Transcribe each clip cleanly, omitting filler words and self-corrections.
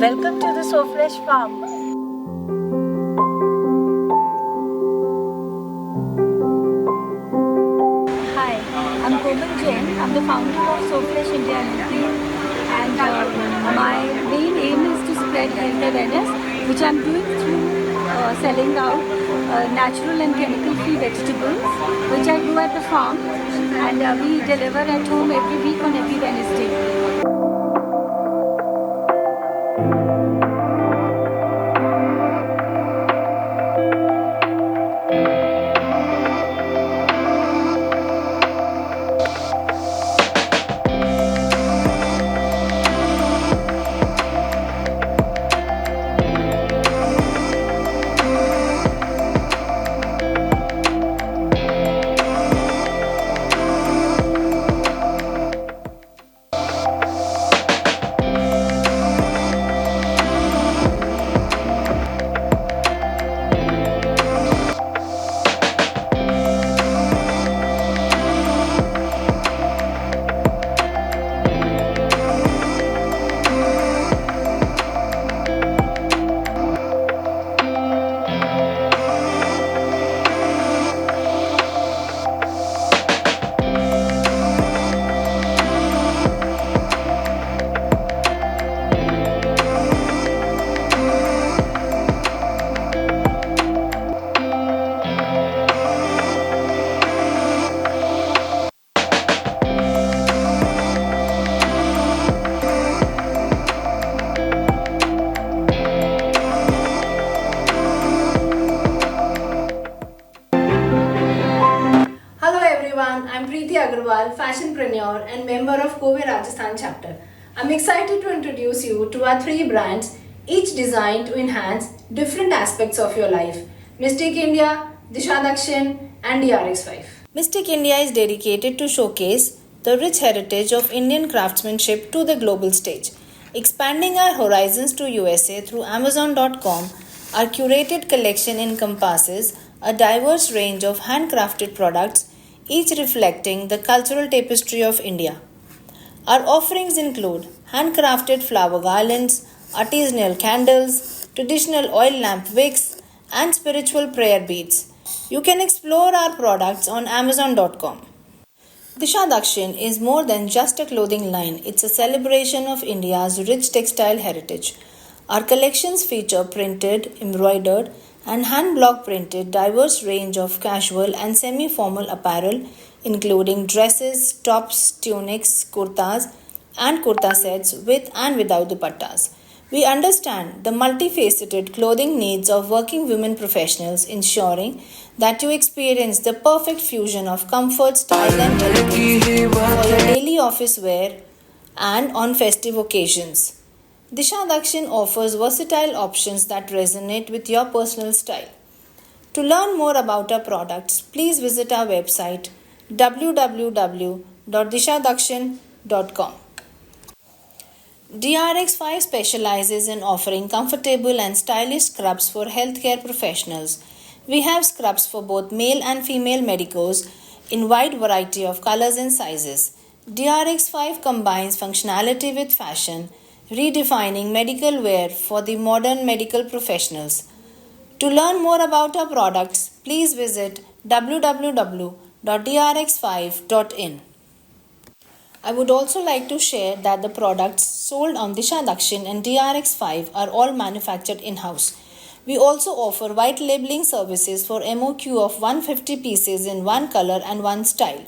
Welcome to the Soflesh Farm. Hi, I'm Cowe. I'm the founder of Soflesh India Limited, and my main aim is to spread health awareness, which I'm doing through selling out natural and chemical-free vegetables, which I do at the farm, and we deliver at home every week on every Wednesday. Hello everyone, I'm Preeti Agarwal, fashionpreneur and member of Cowe Rajasthan chapter. I'm excited to introduce you to our 3 brands, each designed to enhance different aspects of your life. Mystic India, Disha Dakshin and DRX5. Mystic India is dedicated to showcase the rich heritage of Indian craftsmanship to the global stage. Expanding our horizons to USA through Amazon.com, our curated collection encompasses a diverse range of handcrafted products, each reflecting the cultural tapestry of India. Our offerings include handcrafted flower garlands, artisanal candles, traditional oil lamp wicks, and spiritual prayer beads. You can explore our products on Amazon.com. Disha Dakshin is more than just a clothing line, it's a celebration of India's rich textile heritage. Our collections feature printed, embroidered, and hand block printed diverse range of casual and semi-formal apparel including dresses, tops, tunics, kurtas, and kurta sets with and without dupattas. We understand the multifaceted clothing needs of working women professionals, ensuring that you experience the perfect fusion of comfort, style, and elegance for your daily office wear and on festive occasions. Disha Dakshin offers versatile options that resonate with your personal style. To learn more about our products, please visit our website www.dishadakshin.com. DRX5 specializes in offering comfortable and stylish scrubs for healthcare professionals. We have scrubs for both male and female medicos in wide variety of colors and sizes. DRX5 combines functionality with fashion, redefining medical wear for the modern medical professionals. To learn more about our products, please visit www.drx5.in. I would also like to share that the products sold on Disha Dakshin and DRX5 are all manufactured in-house. We also offer white labeling services for MOQ of 150 pieces in one color and one style.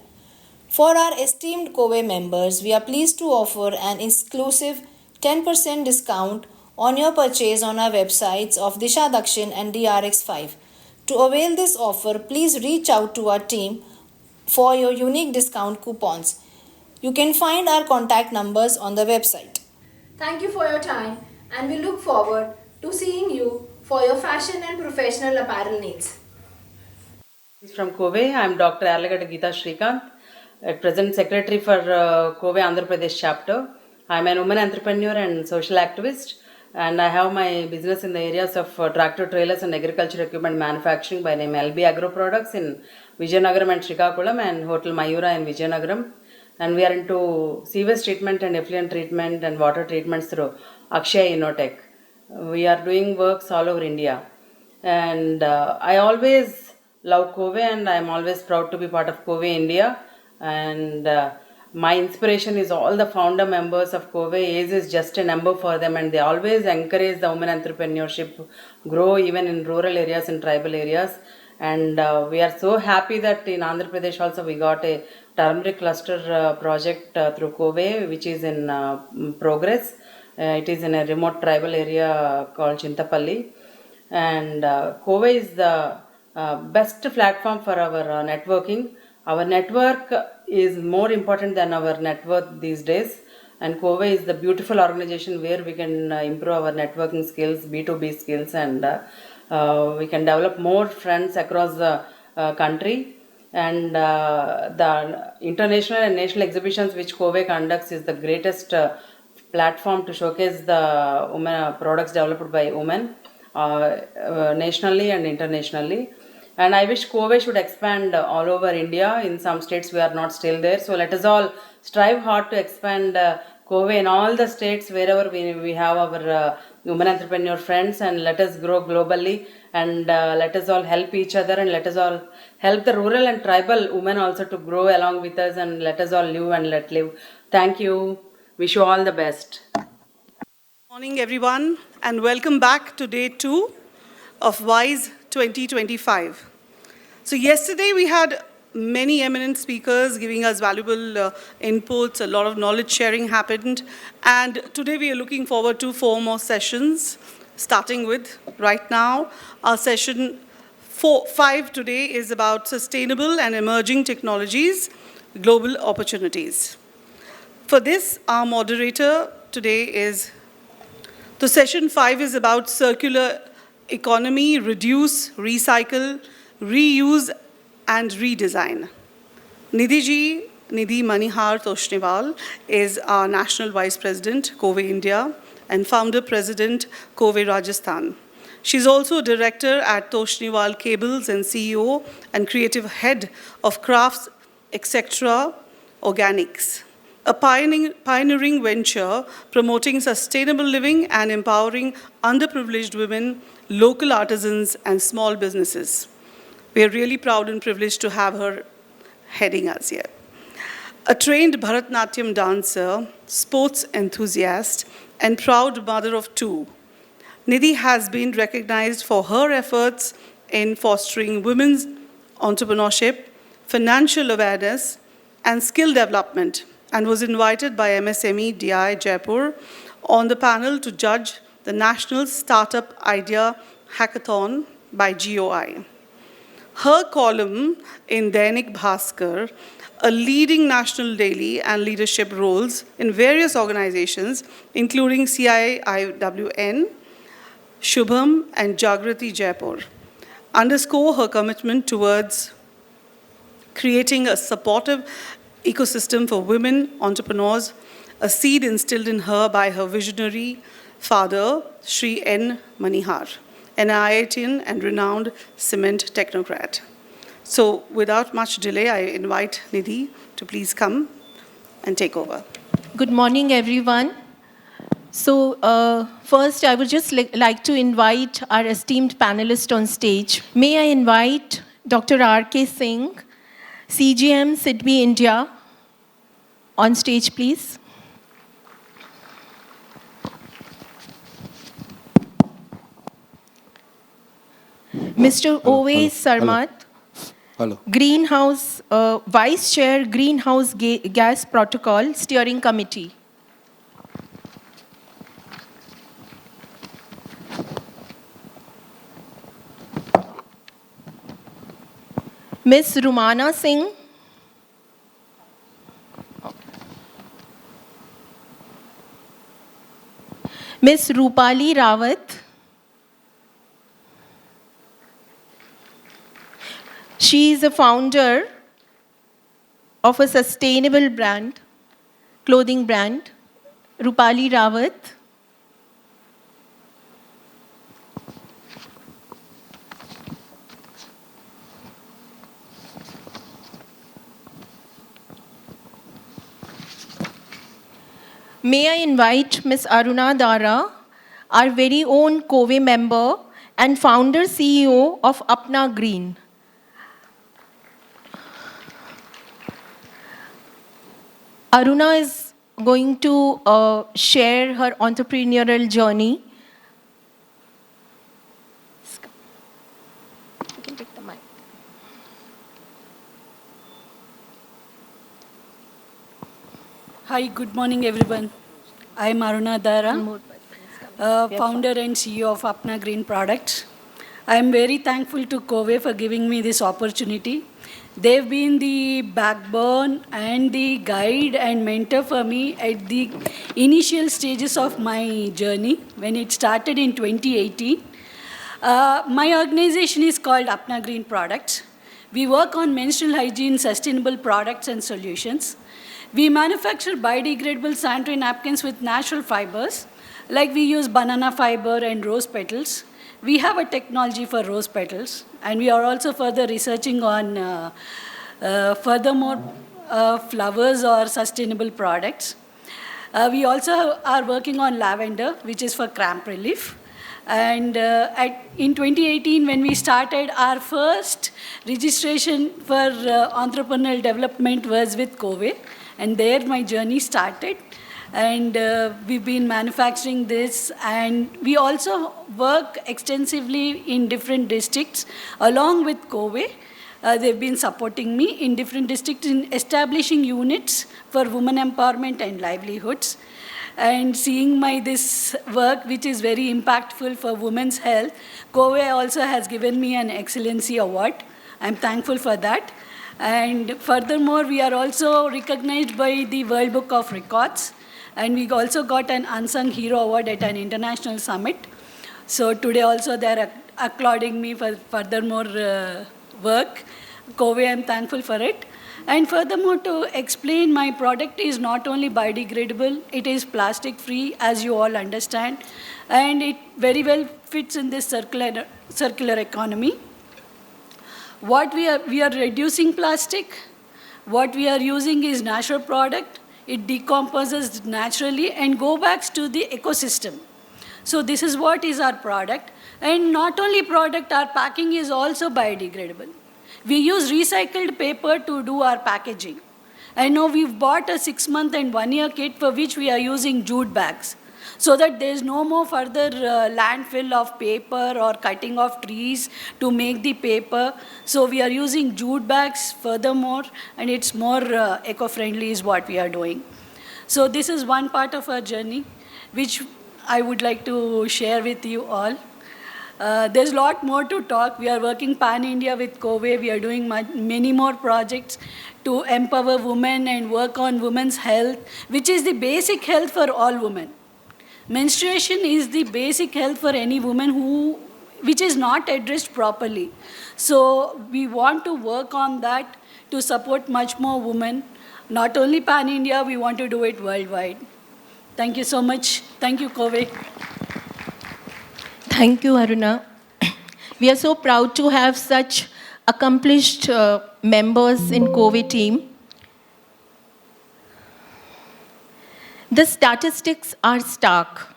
For our esteemed Cowe members, we are pleased to offer an exclusive 10% discount on your purchase on our websites of Disha Dakshin and DRX5. To avail this offer, please reach out to our team for your unique discount coupons. You can find our contact numbers on the website. Thank you for your time and we look forward to seeing you for your fashion and professional apparel needs. From Cowe, I am Dr. Alagada Geeta Shrikant, at present Secretary for Cowe Andhra Pradesh chapter. I am an woman entrepreneur and social activist, and I have my business in the areas of tractor trailers and agriculture equipment manufacturing by name LB Agro Products in Vijayanagaram and Srikakulam, and Hotel Mayura in Vijayanagaram. and we are into sewage treatment and effluent treatment and water treatments through Akshay Innotech. We are doing works all over India, and I always love Cowe, and I am always proud to be part of Cowe India. And my inspiration is all the founder members of Cowe. Age is just a number for them, and they always encourage the women entrepreneurship grow even in rural areas and tribal areas. And we are so happy that in Andhra Pradesh also we got a turmeric cluster project through Cowe, which is in progress. It is in a remote tribal area called Chintapalli, and Cowe is the best platform for our networking. Our network is more important than our net worth these days, and Cowe is the beautiful organization where we can improve our networking skills, B2B skills, and we can develop more friends across the country. And the international and national exhibitions which Cowe conducts is the greatest platform to showcase the women products developed by women nationally and internationally. And I wish Cowe should expand all over India. In some states we are not still there, so let us all strive hard to expand Cowe in all the states wherever we have our women entrepreneur friends, and let us grow globally, and let us all help each other, and let us all help the rural and tribal women also to grow along with us, and let us all live and let live. Thank you. Wish you all the best. Morning, everyone, and welcome back to day 2 of WISE 2025. So yesterday we had many eminent speakers giving us valuable inputs, a lot of knowledge sharing happened, and today we are looking forward to 4 more sessions, starting with right now. Our session 5 today is about sustainable and emerging technologies, global opportunities. For this, our moderator today is, the session 5 is about circular economy, reduce, recycle, reuse, and redesign. Nidhi Manihar Toshniwal is our National Vice President, Cowe India, and Founder President, Cowe Rajasthan. She's also Director at Toshniwal Cables and CEO and Creative Head of Crafts, etc. Organics, a pioneering venture promoting sustainable living and empowering underprivileged women, local artisans, and small businesses. We are really proud and privileged to have her heading us here. A trained Bharatnatyam dancer, sports enthusiast, and proud mother of 2, Nidhi has been recognized for her efforts in fostering women's entrepreneurship, financial awareness, and skill development, and was invited by MSME DI Jaipur on the panel to judge the National Startup Idea Hackathon by GOI. Her column in Dainik Bhaskar, a leading national daily, and leadership roles in various organizations, including CIIWN, Shubham, and Jagrati Jaipur, underscore her commitment towards creating a supportive ecosystem for women entrepreneurs, a seed instilled in her by her visionary father, Sri N. Manihar, an IITian and renowned cement technocrat. So without much delay, I invite Nidhi to please come and take over. Good morning, everyone. So first, I would just like to invite our esteemed panelist on stage. May I invite Dr. R.K. Singh, CGM, Sidbi, India, on stage, please. Mr. Owe Sarmat, Greenhouse, Vice Chair, Greenhouse Gas Protocol Steering Committee. Ms. Rumana Singh, Ms. Rupali Rawat, she is a founder of a sustainable brand, clothing brand, Rupali Rawat. May I invite Ms. Aruna Dara, our very own Cowe member and founder CEO of Apna Green. Aruna is going to share her entrepreneurial journey. You can take the mic. Hi, good morning everyone. I am Aruna Dara, founder and CEO of Apna Green Products. I am very thankful to Cowe for giving me this opportunity. They've been the backbone and the guide and mentor for me at the initial stages of my journey when it started in 2018. My organization is called Apna Green Products. We work on menstrual hygiene, sustainable products and solutions. We manufacture biodegradable sanitary napkins with natural fibers, like we use banana fiber and rose petals. We have a technology for rose petals, and we are also further researching on furthermore flowers or sustainable products. We also are working on lavender, which is for cramp relief. And in 2018, when we started, our first registration for entrepreneurial development was with Cowe. And there my journey started. And we've been manufacturing this. And we also work extensively in different districts along with Cowe. They've been supporting me in different districts in establishing units for women empowerment and livelihoods. And seeing this work, which is very impactful for women's health, Cowe also has given me an Excellency Award. I'm thankful for that. And furthermore, we are also recognized by the World Book of Records. And we also got an Unsung Hero Award at an international summit. So today also they're applauding me for furthermore work. Cowe, I'm thankful for it. And furthermore, to explain, my product is not only biodegradable, it is plastic-free, as you all understand. And it very well fits in this circular economy. What we are reducing plastic. What we are using is natural product. It decomposes naturally and go back to the ecosystem. So this is what is our product. And not only product, our packing is also biodegradable. We use recycled paper to do our packaging. I know we've bought a 6-month and 1-year kit for which we are using jute bags, so that there's no more further landfill of paper or cutting of trees to make the paper. So we are using jute bags furthermore, and it's more eco-friendly is what we are doing. So this is one part of our journey, which I would like to share with you all. There's a lot more to talk. We are working pan-India with Cowe. We are doing many more projects to empower women and work on women's health, which is the basic health for all women. Menstruation is the basic health for any woman which is not addressed properly. So we want to work on that to support much more women. Not only pan-India, we want to do it worldwide. Thank you so much. Thank you, Cowe. Thank you, Aruna. We are so proud to have such accomplished members in Cowe team. The statistics are stark.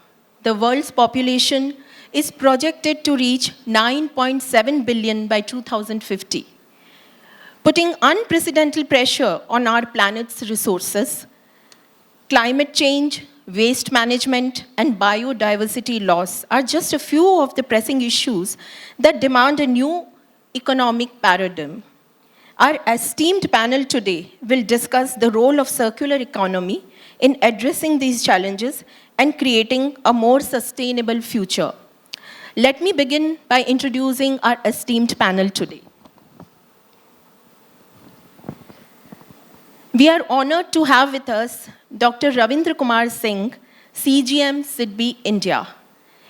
The world's population is projected to reach 9.7 billion by 2050, putting unprecedented pressure on our planet's resources. Climate change, waste management, and biodiversity loss are just a few of the pressing issues that demand a new economic paradigm. Our esteemed panel today will discuss the role of circular economy in addressing these challenges and creating a more sustainable future. Let me begin by introducing our esteemed panel today. We are honored to have with us Dr. Ravindra Kumar Singh, CGM, Sidbi, India.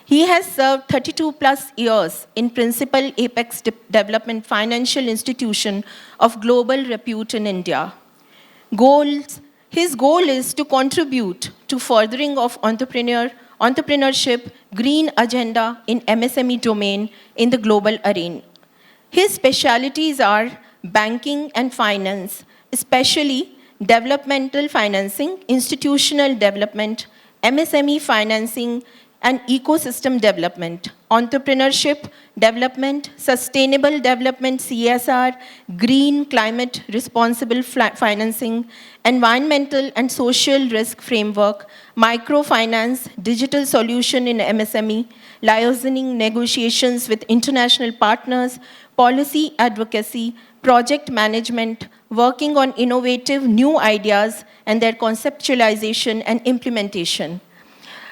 He has served 32 plus years in Principal Apex Development Financial Institution of global repute in India. His goal is to contribute to furthering of entrepreneurship, green agenda in MSME domain in the global arena. His specialities are banking and finance, especially developmental financing, institutional development, MSME financing, and ecosystem development, entrepreneurship development, sustainable development, CSR, green climate responsible financing, environmental and social risk framework, microfinance, digital solution in MSME, liaising negotiations with international partners, policy advocacy, project management, working on innovative new ideas and their conceptualization and implementation.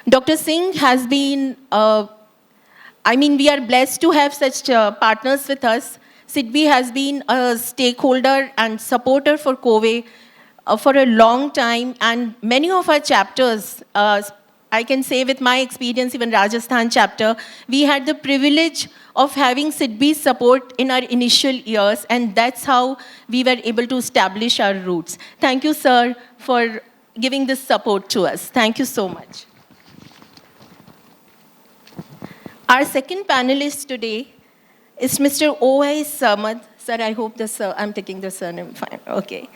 Dr. Singh has been, we are blessed to have such partners with us. SIDBI has been a stakeholder and supporter for Cowe for a long time, and many of our chapters, I can say with my experience, even Rajasthan chapter, we had the privilege of having SIDBI's support in our initial years, and that's how we were able to establish our roots. Thank you, sir, for giving this support to us. Thank you so much. Our second panelist today is Mr. O.I. Samad. Sir, I hope I'm taking the surname fine. Okay.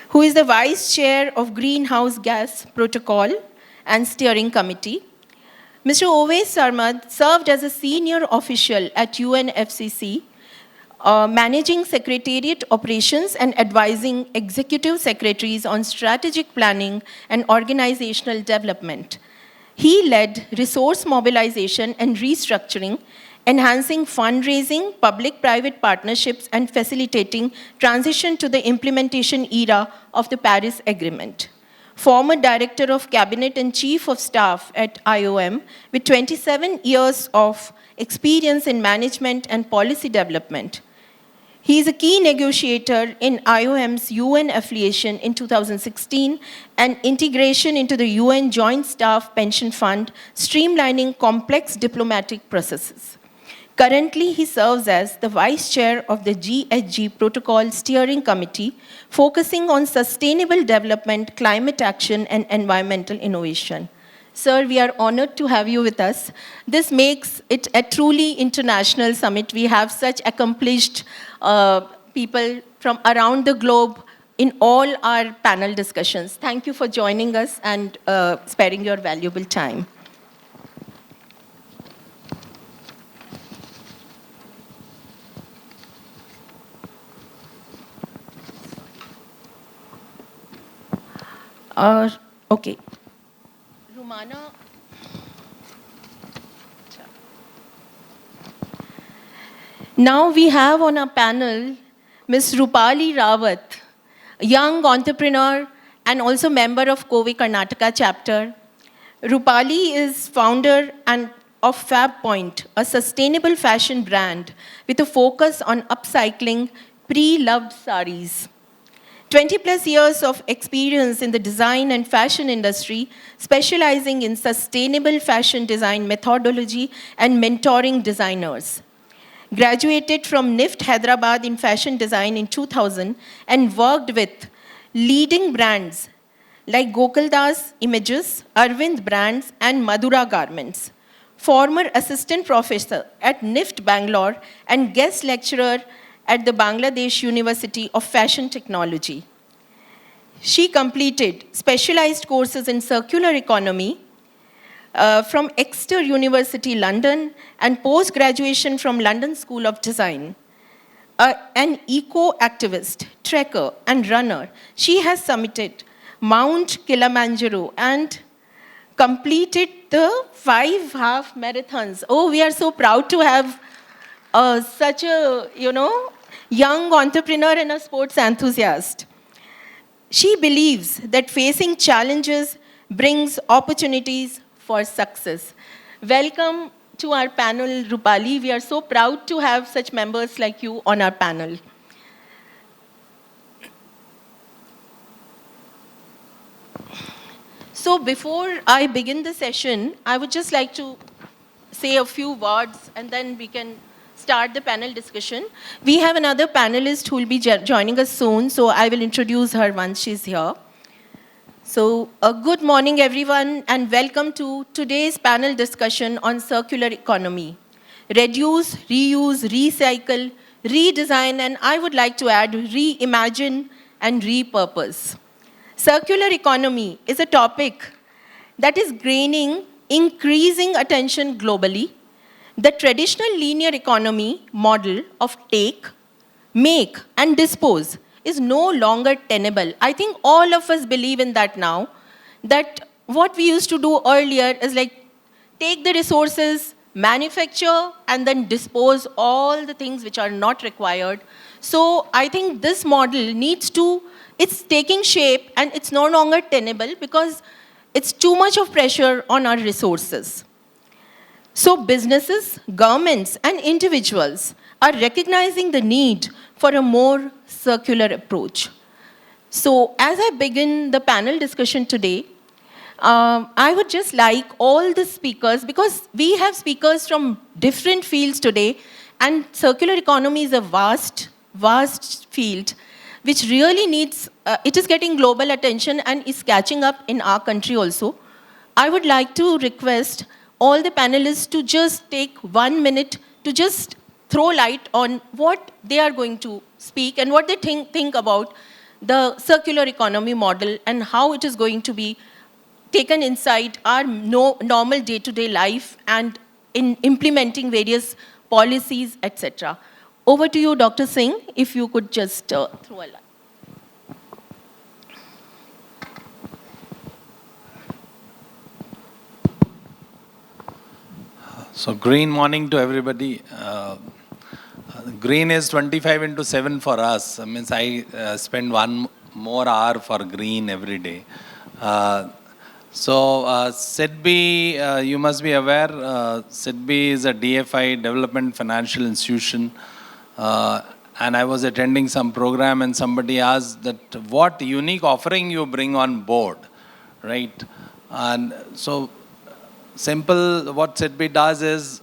Who is the Vice Chair of Greenhouse Gas Protocol and Steering Committee. Mr. Cowe Sarmad served as a senior official at UNFCCC, managing secretariat operations and advising executive secretaries on strategic planning and organizational development. He led resource mobilization and restructuring, enhancing fundraising, public-private partnerships, and facilitating transition to the implementation era of the Paris Agreement. Former Director of Cabinet and Chief of Staff at IOM, with 27 years of experience in management and policy development. He is a key negotiator in IOM's UN affiliation in 2016 and integration into the UN Joint Staff Pension Fund, streamlining complex diplomatic processes. Currently, he serves as the Vice Chair of the GHG Protocol Steering Committee, focusing on sustainable development, climate action, and environmental innovation. Sir, we are honored to have you with us. This makes it a truly international summit. We have such accomplished people from around the globe in all our panel discussions. Thank you for joining us and sparing your valuable time. Okay. Rumana. Now we have on our panel Ms. Rupali Rawat, a young entrepreneur and also member of Cowe Karnataka chapter. Rupali is founder of Fab Point, a sustainable fashion brand with a focus on upcycling pre-loved saris. 20 plus years of experience in the design and fashion industry, specializing in sustainable fashion design methodology and mentoring designers. Graduated from NIFT Hyderabad in fashion design in 2000 and worked with leading brands like Gokuldas Images, Arvind Brands, and Madura Garments. Former assistant professor at NIFT Bangalore and guest lecturer at the Bangladesh University of Fashion Technology. She completed specialized courses in circular economy from Exeter University, London, and post-graduation from London School of Design. An eco-activist, trekker, and runner, she has summited Mount Kilimanjaro and completed the 5 half marathons. Oh, we are so proud to have such a, young entrepreneur and a sports enthusiast. She believes that facing challenges brings opportunities for success. Welcome to our panel, Rupali. We are so proud to have such members like you on our panel. So before I begin the session, I would just like to say a few words and then we can start the panel discussion. We have another panelist who will be joining us soon, so I will introduce her once she's here. So good morning, everyone, and welcome to today's panel discussion on circular economy. Reduce, reuse, recycle, redesign, and I would like to add reimagine and repurpose. circular economy is a topic that is gaining increasing attention globally. The traditional linear economy model of take, make, and dispose is no longer tenable. I think all of us believe in that now, that what we used to do earlier is like take the resources, manufacture, and then dispose all the things which are not required. So I think this model needs to, it's taking shape and it's no longer tenable because it's too much of pressure on our resources. So businesses, governments, and individuals are recognizing the need for a more circular approach. So as I begin the panel discussion today, I would just like all the speakers, because we have speakers from different fields today, and circular economy is a vast, vast field, which really needs, it is getting global attention and is catching up in our country also. I would like to request all the panelists to just take 1 minute to just throw light on what they are going to speak and what they think about the circular economy model and how it is going to be taken inside our normal day-to-day life and in implementing various policies, etc. Over to you, Dr. Singh, if you could just throw a light. So green morning to everybody. Green is 25 into 7 for us. That means I spend 1 more hour for green every day. SIDBI, you must be aware, SIDBI is a DFI, Development Financial Institution. And I was attending some program and somebody asked that what unique offering you bring on board, right? And so simple, what SIDBI does is,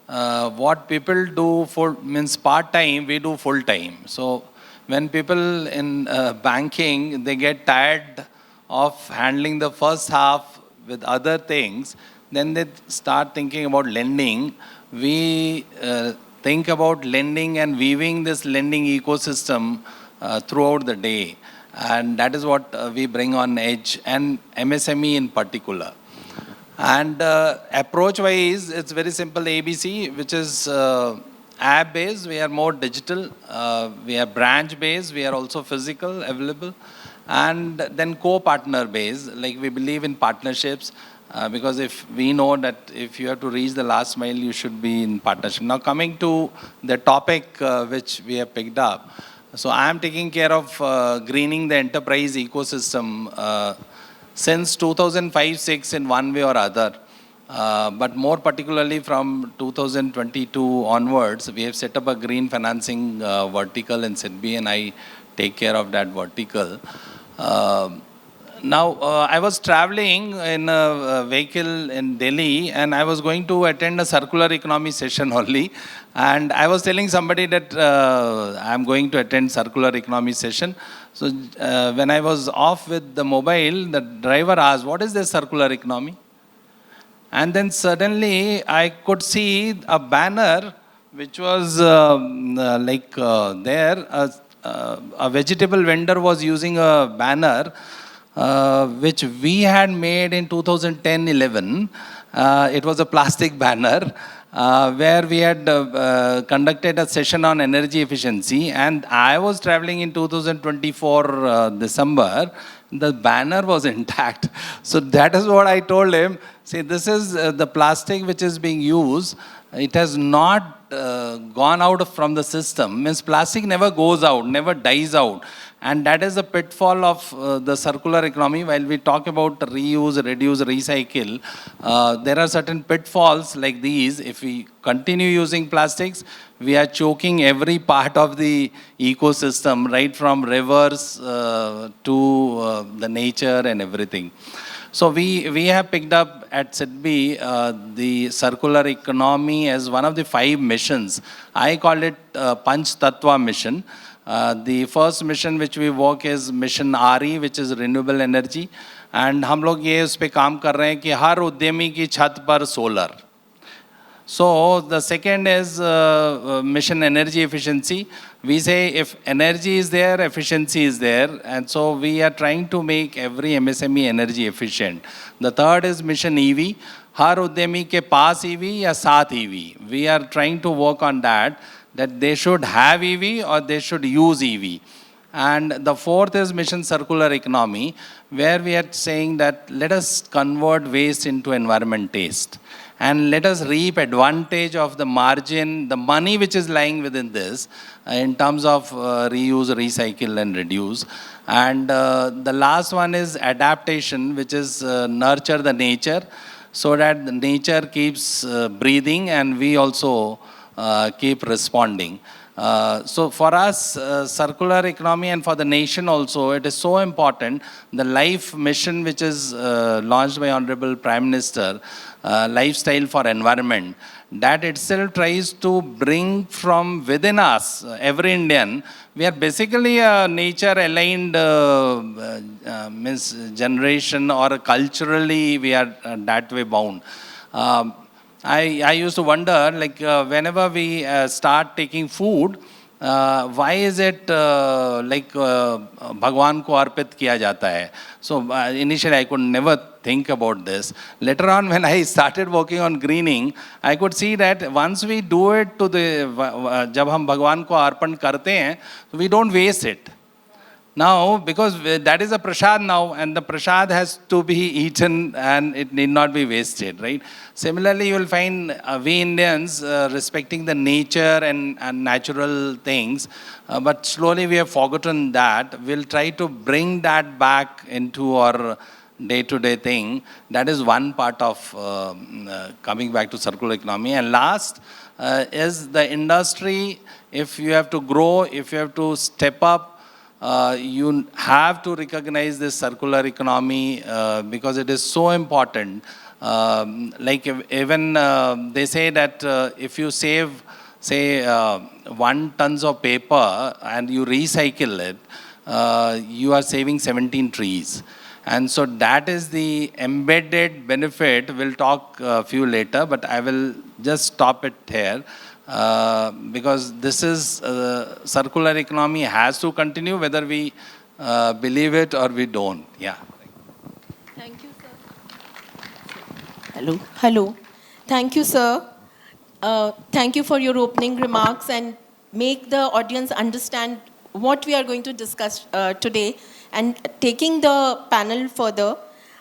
what people do means part-time, we do full-time. So when people in banking, they get tired of handling the first half with other things, then they start thinking about lending. We think about lending and weaving this lending ecosystem throughout the day. And that is what we bring on Edge and MSME in particular. And approach-wise, it's very simple ABC, which is app-based. We are more digital. We are branch-based. We are also physical, available. And then co-partner based, like we believe in partnerships, because if we know that if you have to reach the last mile, you should be in partnership. Now coming to the topic which we have picked up. So I am taking care of greening the enterprise ecosystem since 2005-06 in one way or other. But more particularly from 2022 onwards, we have set up a green financing vertical in SIDBI, and I take care of that vertical. Now, I was traveling in a vehicle in Delhi and I was going to attend a circular economy session only. And I was telling somebody that I'm going to attend circular economy session. So when I was off with the mobile, the driver asked, what is this circular economy? And then suddenly I could see a banner which was a vegetable vendor was using a banner which we had made in 2010-11. It was a plastic banner where we had conducted a session on energy efficiency, and I was traveling in 2024 December. The banner was intact. So that is what I told him. See, this is the plastic which is being used. It has not gone out from the system. Means plastic never goes out, never dies out. And that is the pitfall of the circular economy. While we talk about reuse, reduce, recycle, there are certain pitfalls like these. If we continue using plastics, we are choking every part of the ecosystem, right from rivers to the nature and everything. So we have picked up at SIDBI the circular economy as one of the 5 missions. I call it Panch Tattva mission. The first mission which we work is mission RE, which is renewable energy. And हम लोग ये उस पे काम कर रहे हैं कि हर उद्यमी की छत पर solar. So the second is mission energy efficiency. We say if energy is there, efficiency is there. And so we are trying to make every MSME energy efficient. The third is mission EV. हर उद्यमी के पास EV या साथ EV. We are trying to work on that they should have EV or they should use EV. And the fourth is mission circular economy, where we are saying that let us convert waste into environment taste. And let us reap advantage of the margin, the money which is lying within this in terms of reuse, recycle and reduce. And the last one is adaptation, which is nurture the nature so that the nature keeps breathing and we also keep responding. So for us, circular economy and for the nation also, it is so important. The life mission which is launched by Honorable Prime Minister, Lifestyle for Environment, that itself tries to bring from within us, every Indian, we are basically a nature-aligned means generation, or culturally we are that way bound. I used to wonder, like whenever we start taking food, why is it like भगवान को अर्पित किया जाता है? So initially I could never think about this. Later on when I started working on greening, I could see that once we do it to the, जब हम भगवान को अर्पण करते हैं, we don't waste it. Now, because that is a prasad now, and the prasad has to be eaten and it need not be wasted, right? Similarly, you will find we Indians respecting the nature and natural things, but slowly we have forgotten that. We'll try to bring that back into our day-to-day thing. That is one part of coming back to circular economy. And last is the industry. If you have to grow, if you have to step up, you have to recognize this circular economy because it is so important. Like even they say that if you save, say, 1 tons of paper and you recycle it, you are saving 17 trees. And so that is the embedded benefit. We'll talk a few later, but I will just stop it here. Because this is circular economy has to continue whether we believe it or we don't. Yeah. Thank you, sir. Hello. Thank you, sir. Thank you for your opening remarks and make the audience understand what we are going to discuss today. And taking the panel further,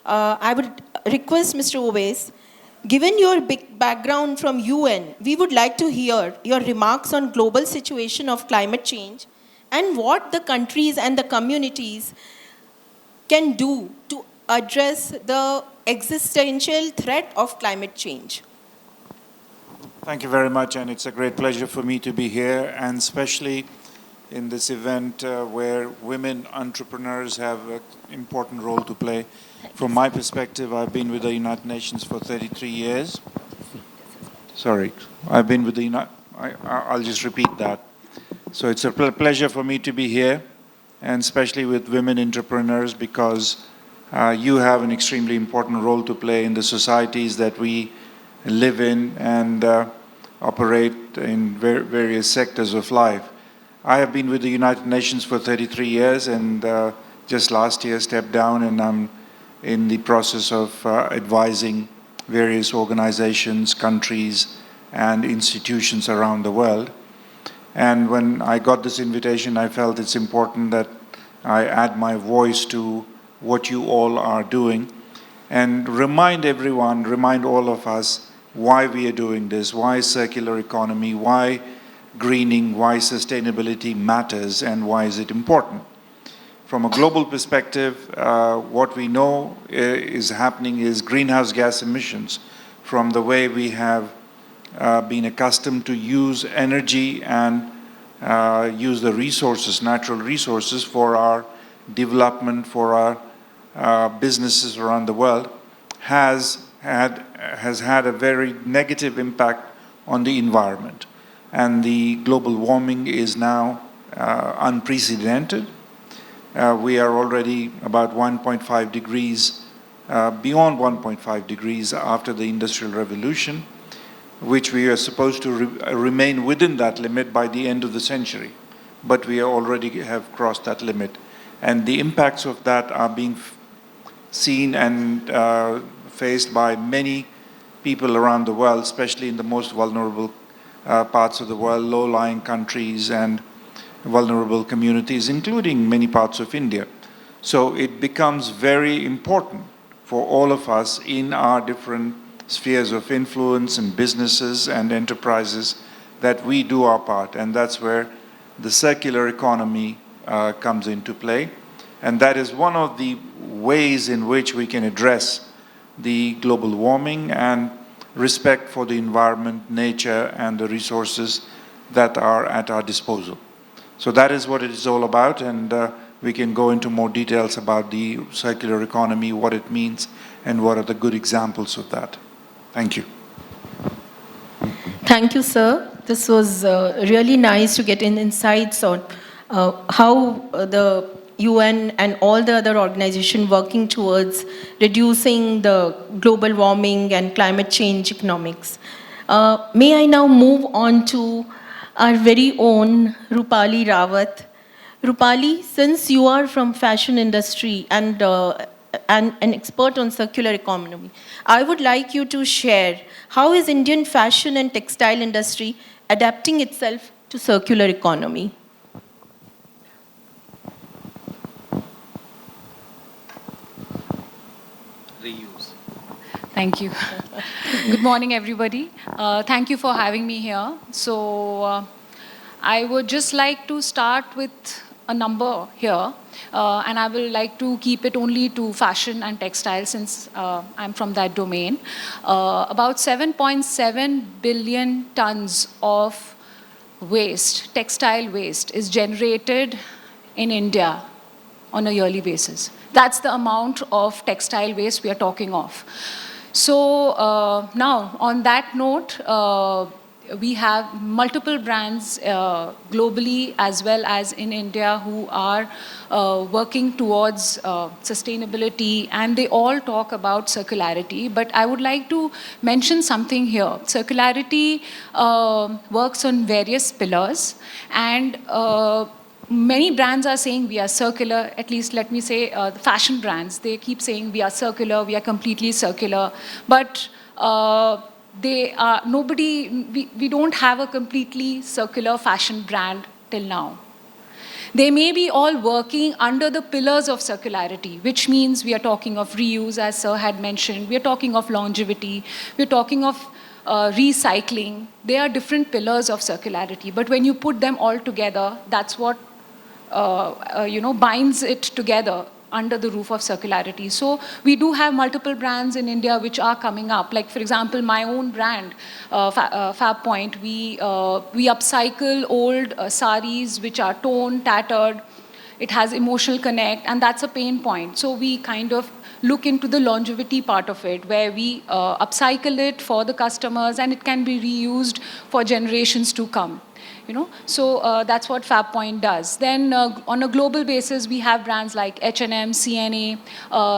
I would request Mr. Owais, given your big background from UN, we would like to hear your remarks on global situation of climate change and what the countries and the communities can do to address the existential threat of climate change. Thank you very much, and it's a great pleasure for me to be here, and especially in this event where women entrepreneurs have an important role to play. From my perspective, I've been with the United Nations for 33 years. Sorry, I've been with the I'll just repeat that. So it's a pleasure for me to be here, and especially with women entrepreneurs, because you have an extremely important role to play in the societies that we live in and operate in various sectors of life. I have been with the United Nations for 33 years, and just last year stepped down, and I'm in the process of advising various organizations, countries, and institutions around the world. And when I got this invitation, I felt it's important that I add my voice to what you all are doing and remind everyone, remind all of us why we are doing this, why circular economy, why greening, why sustainability matters, and why is it important. From a global perspective, what we know is happening is greenhouse gas emissions from the way we have been accustomed to use energy and use the resources, natural resources for our development, for our businesses around the world, has had a very negative impact on the environment. And the global warming is now unprecedented. We are already about 1.5 degrees, beyond 1.5 degrees after the Industrial Revolution. which we are supposed to remain within that limit by the end of the century. But we already have crossed that limit. And the impacts of that are being seen and faced by many people around the world, especially in the most vulnerable parts of the world, low-lying countries and vulnerable communities, including many parts of India. So it becomes very important for all of us in our different spheres of influence and businesses and enterprises that we do our part. And that's where the circular economy comes into play. And that is one of the ways in which we can address the global warming and respect for the environment, nature, and the resources that are at our disposal. So that is what it is all about, and we can go into more details about the circular economy, what it means, and what are the good examples of that. Thank you. Thank you, sir. This was really nice to get insights on how the UN and all the other organizations working towards reducing the global warming and climate change economics. May I now move on to our very own Rupali Rawat. Rupali, since you are from fashion industry and an expert on circular economy, I would like you to share how is Indian fashion and textile industry adapting itself to circular economy? Reuse. Thank you. Good morning, everybody. Thank you for having me here. So I would just like to start with a number here, and I will like to keep it only to fashion and textile since I'm from that domain. About 7.7 billion tons of waste, textile waste, is generated in India on a yearly basis. That's the amount of textile waste we are talking of. So now, on that note, we have multiple brands globally as well as in India who are working towards sustainability, and they all talk about circularity. But I would like to mention something here. Circularity works on various pillars, and many brands are saying we are circular. At least let me say the fashion brands, they keep saying we are circular, we are completely circular. But we don't have a completely circular fashion brand till now. They may be all working under the pillars of circularity, which means we are talking of reuse, as Sir had mentioned, we are talking of longevity, we're talking of recycling. They are different pillars of circularity, but when you put them all together, that's what binds it together under the roof of circularity. So we do have multiple brands in India which are coming up. Like, for example, my own brand, Fab Point, we upcycle old saris which are torn, tattered. It has emotional connect, and that's a pain point. So we kind of look into the longevity part of it, where we upcycle it for the customers, and it can be reused for generations to come. So that's what Fab Point does. Then on a global basis, we have brands like H&M, CNA.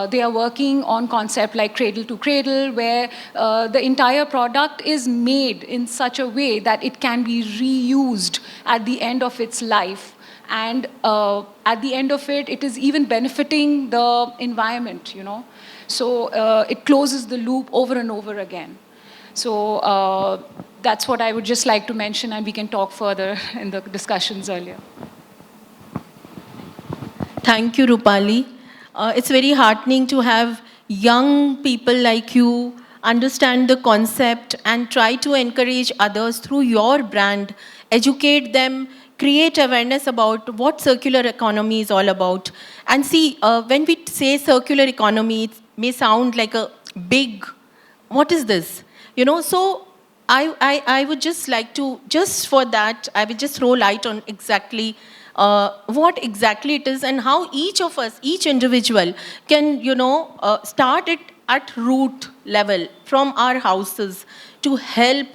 They are working on concept like cradle to cradle, where the entire product is made in such a way that it can be reused at the end of its life. And at the end of it, it is even benefiting the environment, So it closes the loop over and over again. So that's what I would just like to mention, and we can talk further in the discussions earlier. Thank you, Rupali. It's very heartening to have young people like you understand the concept and try to encourage others through your brand, educate them, create awareness about what circular economy is all about. And see, when we say circular economy, it may sound like a big, what is this? So I would just like to, just for that, I would just throw light on exactly what exactly it is and how each of us, each individual can, start it at root level from our houses to help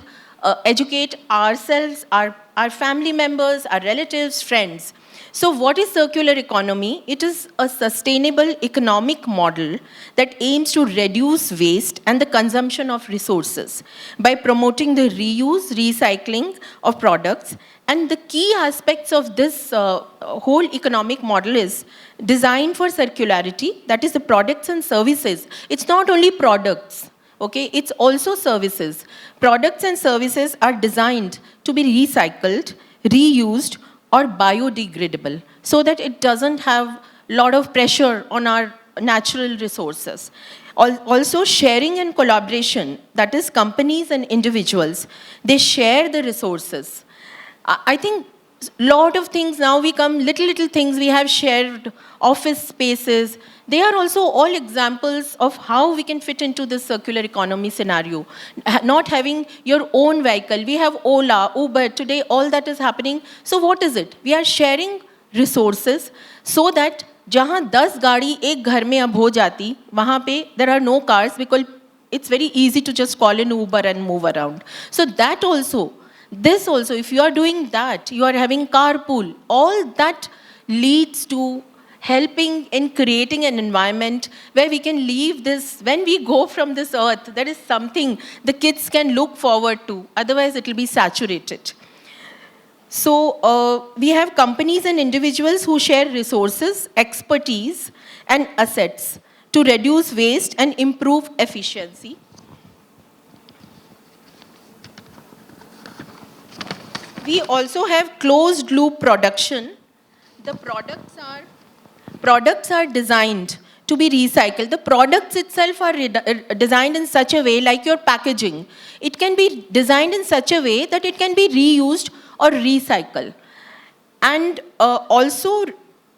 educate ourselves, our family members, our relatives, friends. So what is circular economy? It is a sustainable economic model that aims to reduce waste and the consumption of resources by promoting the reuse, recycling of products. And the key aspects of this whole economic model is design for circularity, that is the products and services. It's not only products, okay, it's also services. Products and services are designed to be recycled, reused, or biodegradable so that it doesn't have a lot of pressure on our natural resources. Also, sharing and collaboration, that is companies and individuals, they share the resources. I think lot of things now become little things. We have shared office spaces. They are also all examples of how we can fit into this circular economy scenario. Not having your own vehicle. We have Ola, Uber, today all that is happening. So what is it? We are sharing resources so that जहाँ 10 गाड़ी एक घर में अब हो जाती, वहाँ पे there are no cars because it's very easy to just call in Uber and move around. So that also, this also, if you are doing that, you are having carpool, all that leads to helping in creating an environment where we can leave this, when we go from this earth, there is something the kids can look forward to, otherwise it will be saturated. So we have companies and individuals who share resources, expertise, and assets to reduce waste and improve efficiency. We also have closed loop production. The products are designed to be recycled. The products itself are designed in such a way, like your packaging. It can be designed in such a way that it can be reused or recycled. And also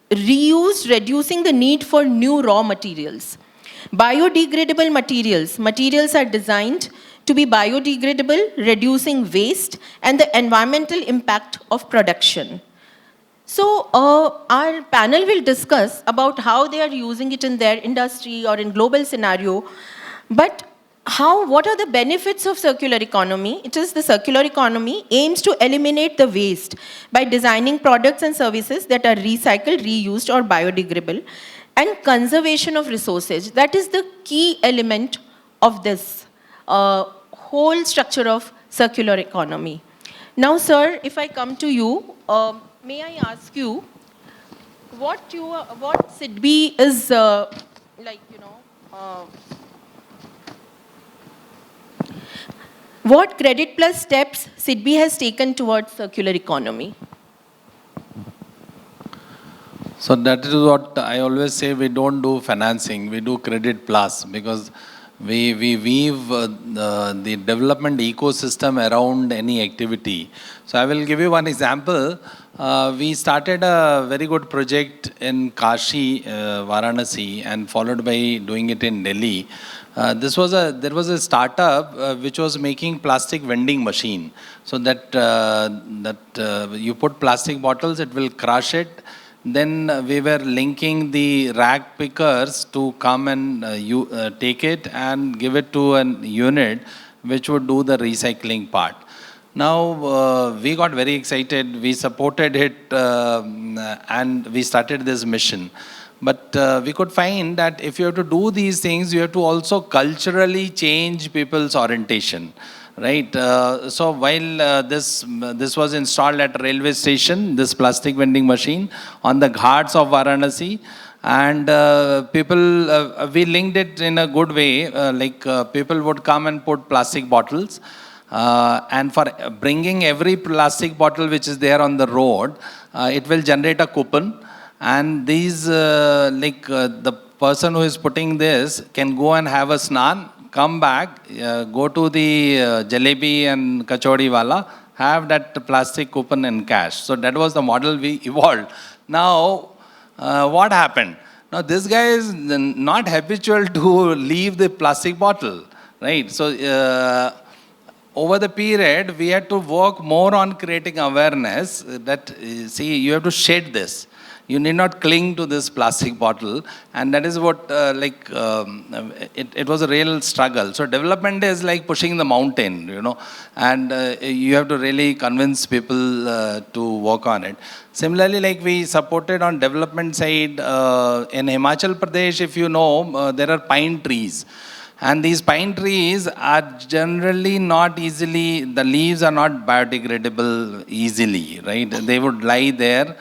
reuse, reducing the need for new raw materials. Biodegradable materials are designed to be biodegradable, reducing waste and the environmental impact of production. So our panel will discuss about how they are using it in their industry or in global scenario, but what are the benefits of circular economy? It is the circular economy aims to eliminate the waste by designing products and services that are recycled, reused or biodegradable, and conservation of resources. That is the key element of this whole structure of circular economy. Now, sir, if I come to you, may I ask you what SIDBI is what credit plus steps SIDBI has taken towards circular economy? So that is what I always say, we don't do financing, we do credit plus, because we weave the development ecosystem around any activity. So I will give you one example. We started a very good project in Kashi, Varanasi, and followed by doing it in Delhi. There was a startup which was making plastic vending machine. So that you put plastic bottles, it will crush it. Then we were linking the rag pickers to come and take it and give it to an unit which would do the recycling part. Now we got very excited, we supported it and we started this mission. But we could find that if you have to do these things, you have to also culturally change people's orientation. Right. So while this was installed at a railway station, this plastic vending machine on the ghats of Varanasi, and we linked it in a good way. People would come and put plastic bottles, and for bringing every plastic bottle which is there on the road, it will generate a coupon, and these the person who is putting this can go and have a snan, come back, go to the jalebi and kachori wala, have that plastic coupon in cash. So that was the model we evolved. Now, what happened? Now this guy is not habitual to leave the plastic bottle, right? So over the period, we had to work more on creating awareness that, see, you have to shed this. You need not cling to this plastic bottle. And that is what, it was a real struggle. So development is like pushing the mountain, and you have to really convince people to work on it. Similarly, like we supported on development side, in Himachal Pradesh, if you know, there are pine trees. And these pine trees are generally not easily, the leaves are not biodegradable easily, right? They would lie there.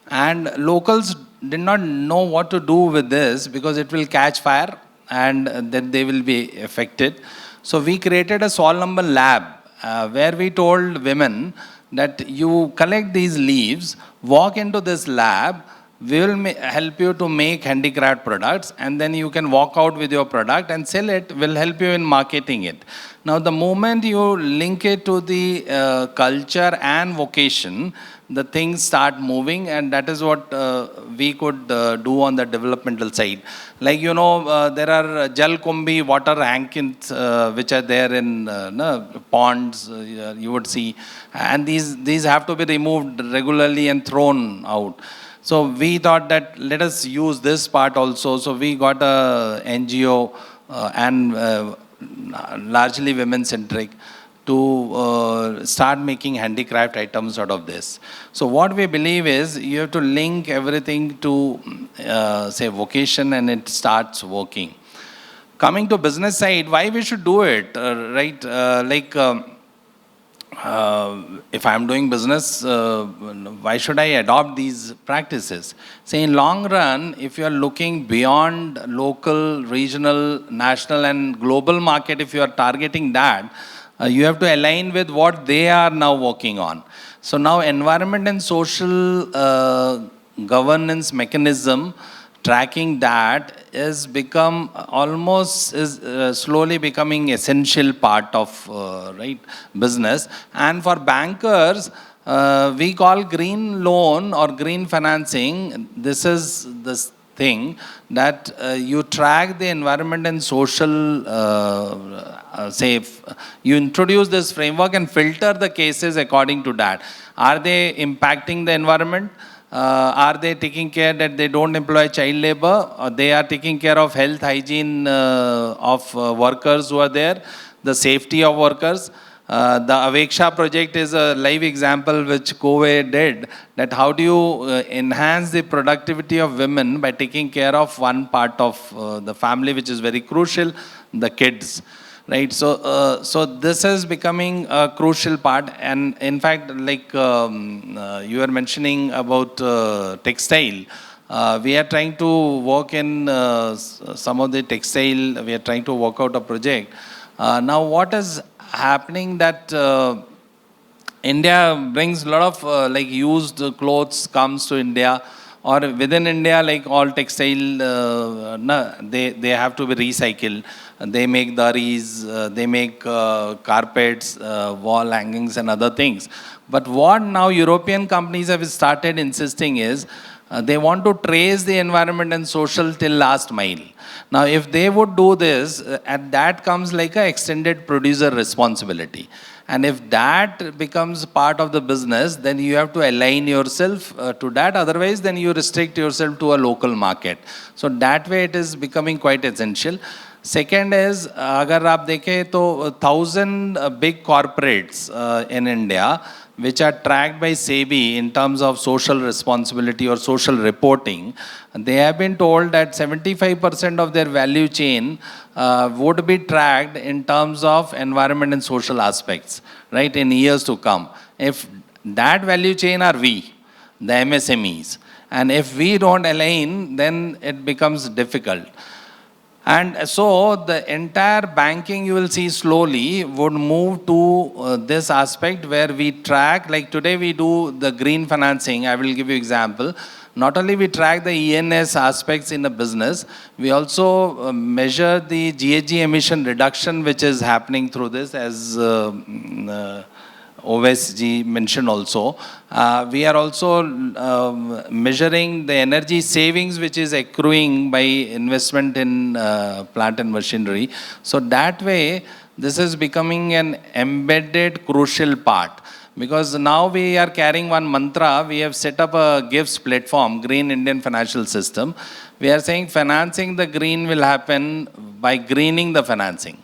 And locals did not know what to do with this because it will catch fire and then they will be affected. So we created a soil number lab where we told women that you collect these leaves, walk into this lab, we will help you to make handicraft products, and then you can walk out with your product and sell it. We'll help you in marketing it. Now, the moment you link it to the culture and vocation, the things start moving, and that is what we could do on the developmental side. Like, there are Jalkumbhi water hankins which are there in ponds, you would see, and these have to be removed regularly and thrown out. So we thought that let us use this part also. So we got a NGO and largely women-centric to start making handicraft items out of this. So what we believe is you have to link everything to, say, vocation, and it starts working. Coming to business side, why we should do it, right? If I'm doing business, why should I adopt these practices? Say in long run, if you are looking beyond local, regional, national and global market, if you are targeting that, you have to align with what they are now working on. So now environment and social governance mechanism, tracking that is become almost slowly becoming essential part of right business. And for bankers, we call green loan or green financing. This is this thing that you track the environment and social you introduce this framework and filter the cases according to that. Are they impacting the environment? Are they taking care that they don't employ child labor? Or they are taking care of health, hygiene of workers who are there, the safety of workers. The Aveksha project is a live example which Cowe did, that how do you enhance the productivity of women by taking care of one part of the family, which is very crucial, the kids. Right, so this is becoming a crucial part, and in fact, like you were mentioning about textile, we are trying to work in some of the textile. We are trying to work out a project. Now, what is happening that India brings a lot of like used clothes comes to India. Or within India, like all textile, they have to be recycled. They make daris, they make carpets, wall hangings and other things. But what now European companies have started insisting is, they want to trace the environment and social till last mile. Now, if they would do this, at that comes like an extended producer responsibility. And if that becomes part of the business, then you have to align yourself to that. Otherwise, then you restrict yourself to a local market. So that way it is becoming quite essential. Second is, agar aap dekhe to 1,000 big corporates in India, which are tracked by SEBI in terms of social responsibility or social reporting, they have been told that 75% of their value chain would be tracked in terms of environment and social aspects, right, in years to come. If that value chain are we, the MSMEs, and if we don't align, then it becomes difficult. And so the entire banking, you will see slowly, would move to this aspect where we track, like today we do the green financing. I will give you example. Not only we track the ENS aspects in a business, we also measure the GHG emission reduction which is happening through this, as OSG mentioned also. We are also measuring the energy savings which is accruing by investment in plant and machinery. So that way, this is becoming an embedded crucial part. Because now we are carrying one mantra. We have set up a GIFS platform, Green Indian Financial System. We are saying financing the green will happen by greening the financing.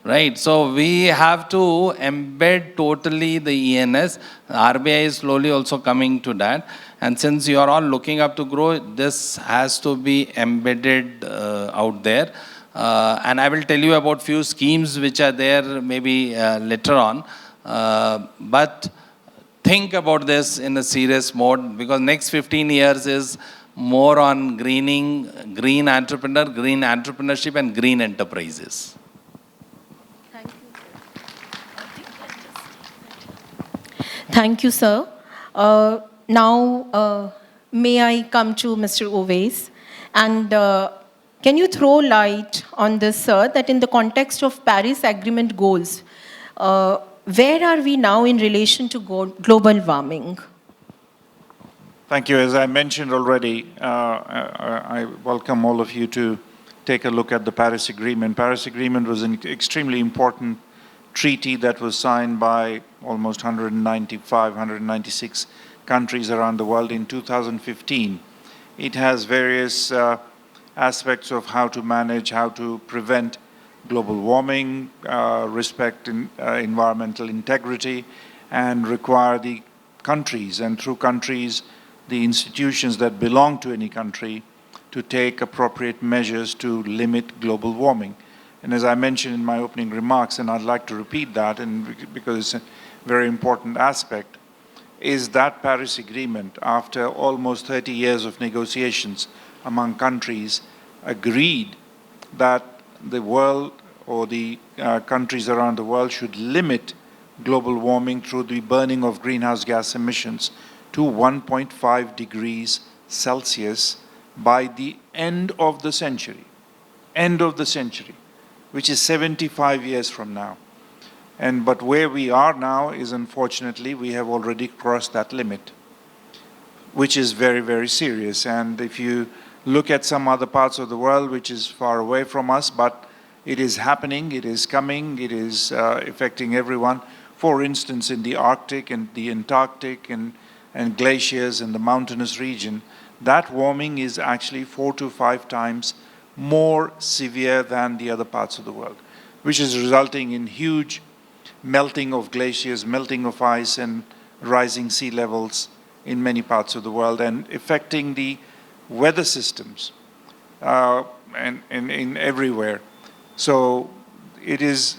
Right, so we have to embed totally the ENS. RBI is slowly also coming to that. And since you are all looking up to grow, this has to be embedded out there. And I will tell you about few schemes which are there maybe later on. But think about this in a serious mode, because next 15 years is more on greening, green entrepreneurship and green enterprises. Thank you, sir. Now, may I come to Mr. Oves? And can you throw light on this, sir, that in the context of Paris Agreement goals, where are we now in relation to global warming? Thank you. As I mentioned already, I welcome all of you to take a look at the Paris Agreement. Paris Agreement was an extremely important treaty that was signed by almost 196 countries around the world in 2015. It has various aspects of how to manage, how to prevent global warming, respect environmental integrity, and require the countries, and through countries, the institutions that belong to any country, to take appropriate measures to limit global warming. And as I mentioned in my opening remarks, and I'd like to repeat that, and because it's a very important aspect, is that Paris Agreement, after almost 30 years of negotiations among countries, agreed that the world, or the countries around the world, should limit global warming through the burning of greenhouse gas emissions to 1.5 degrees Celsius by the end of the century. End of the century, which is 75 years from now. But where we are now is, unfortunately, we have already crossed that limit, which is very, very serious. And if you look at some other parts of the world, which is far away from us, but it is happening, it is coming, it is affecting everyone. For instance, in the Arctic and the Antarctic and glaciers in the mountainous region, that warming is actually 4 to 5 times more severe than the other parts of the world, which is resulting in huge melting of glaciers, melting of ice, and rising sea levels in many parts of the world, and affecting the weather systems and in everywhere. So it is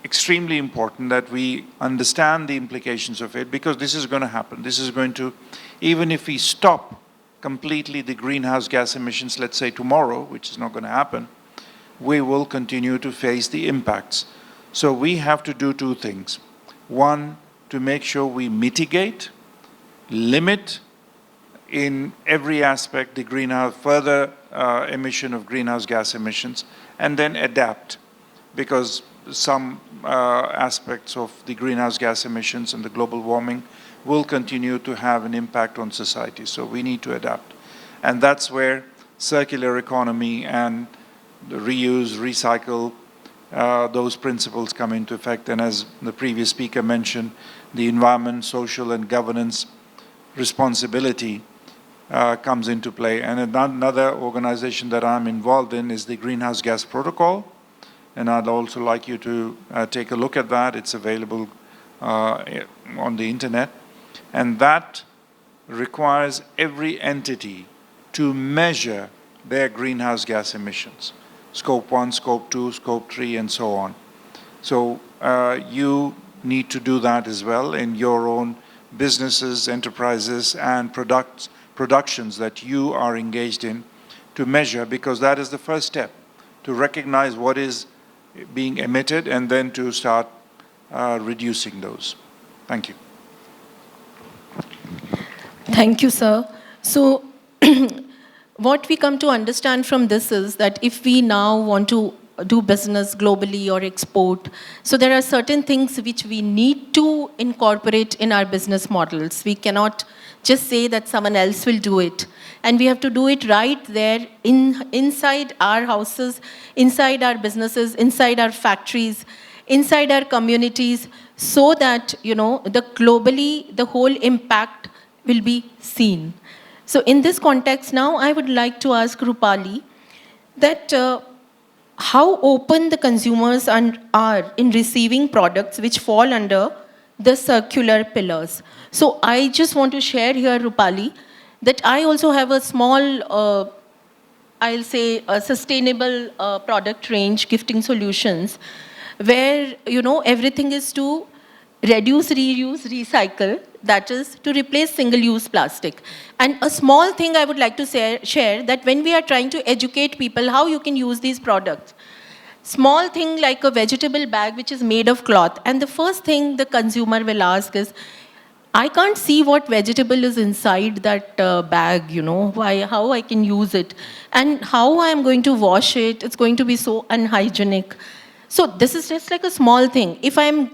extremely important that we understand the implications of it, because this is going to happen. This is going to, even if we stop completely the greenhouse gas emissions, let's say tomorrow, which is not going to happen, we will continue to face the impacts. So we have to do 2 things. One, to make sure we mitigate, limit in every aspect the further emission of greenhouse gas emissions, and then adapt, because some aspects of the greenhouse gas emissions and the global warming will continue to have an impact on society. So we need to adapt. And that's where circular economy and the reuse, recycle, those principles come into effect. And as the previous speaker mentioned, the environment, social, and governance responsibility comes into play. And another organization that I'm involved in is the Greenhouse Gas Protocol. And I'd also like you to take a look at that. It's available on the internet. And that requires every entity to measure their greenhouse gas emissions. Scope 1, Scope 2, Scope 3, and so on. So you need to do that as well in your own businesses, enterprises, and productions that you are engaged in, to measure, because that is the first step, to recognize what is being emitted and then to start reducing those. Thank you. Thank you, sir. So what we come to understand from this is that if we now want to do business globally or export, so there are certain things which we need to incorporate in our business models. We cannot just say that someone else will do it. And we have to do it right there inside our houses, inside our businesses, inside our factories, inside our communities so that, the globally, the whole impact will be seen. So in this context now, I would like to ask Rupali that how open the consumers are in receiving products which fall under the circular pillars. So I just want to share here, Rupali, that I also have a small, I'll say, a sustainable product range, gifting solutions, where, everything is to reduce, reuse, recycle, that is to replace single-use plastic. And a small thing I would like to share that when we are trying to educate people how you can use these products, small thing like a vegetable bag which is made of cloth, and the first thing the consumer will ask is, I can't see what vegetable is inside that bag, how I can use it, and how I am going to wash it. It's going to be so unhygienic. So this is just like a small thing. If I'm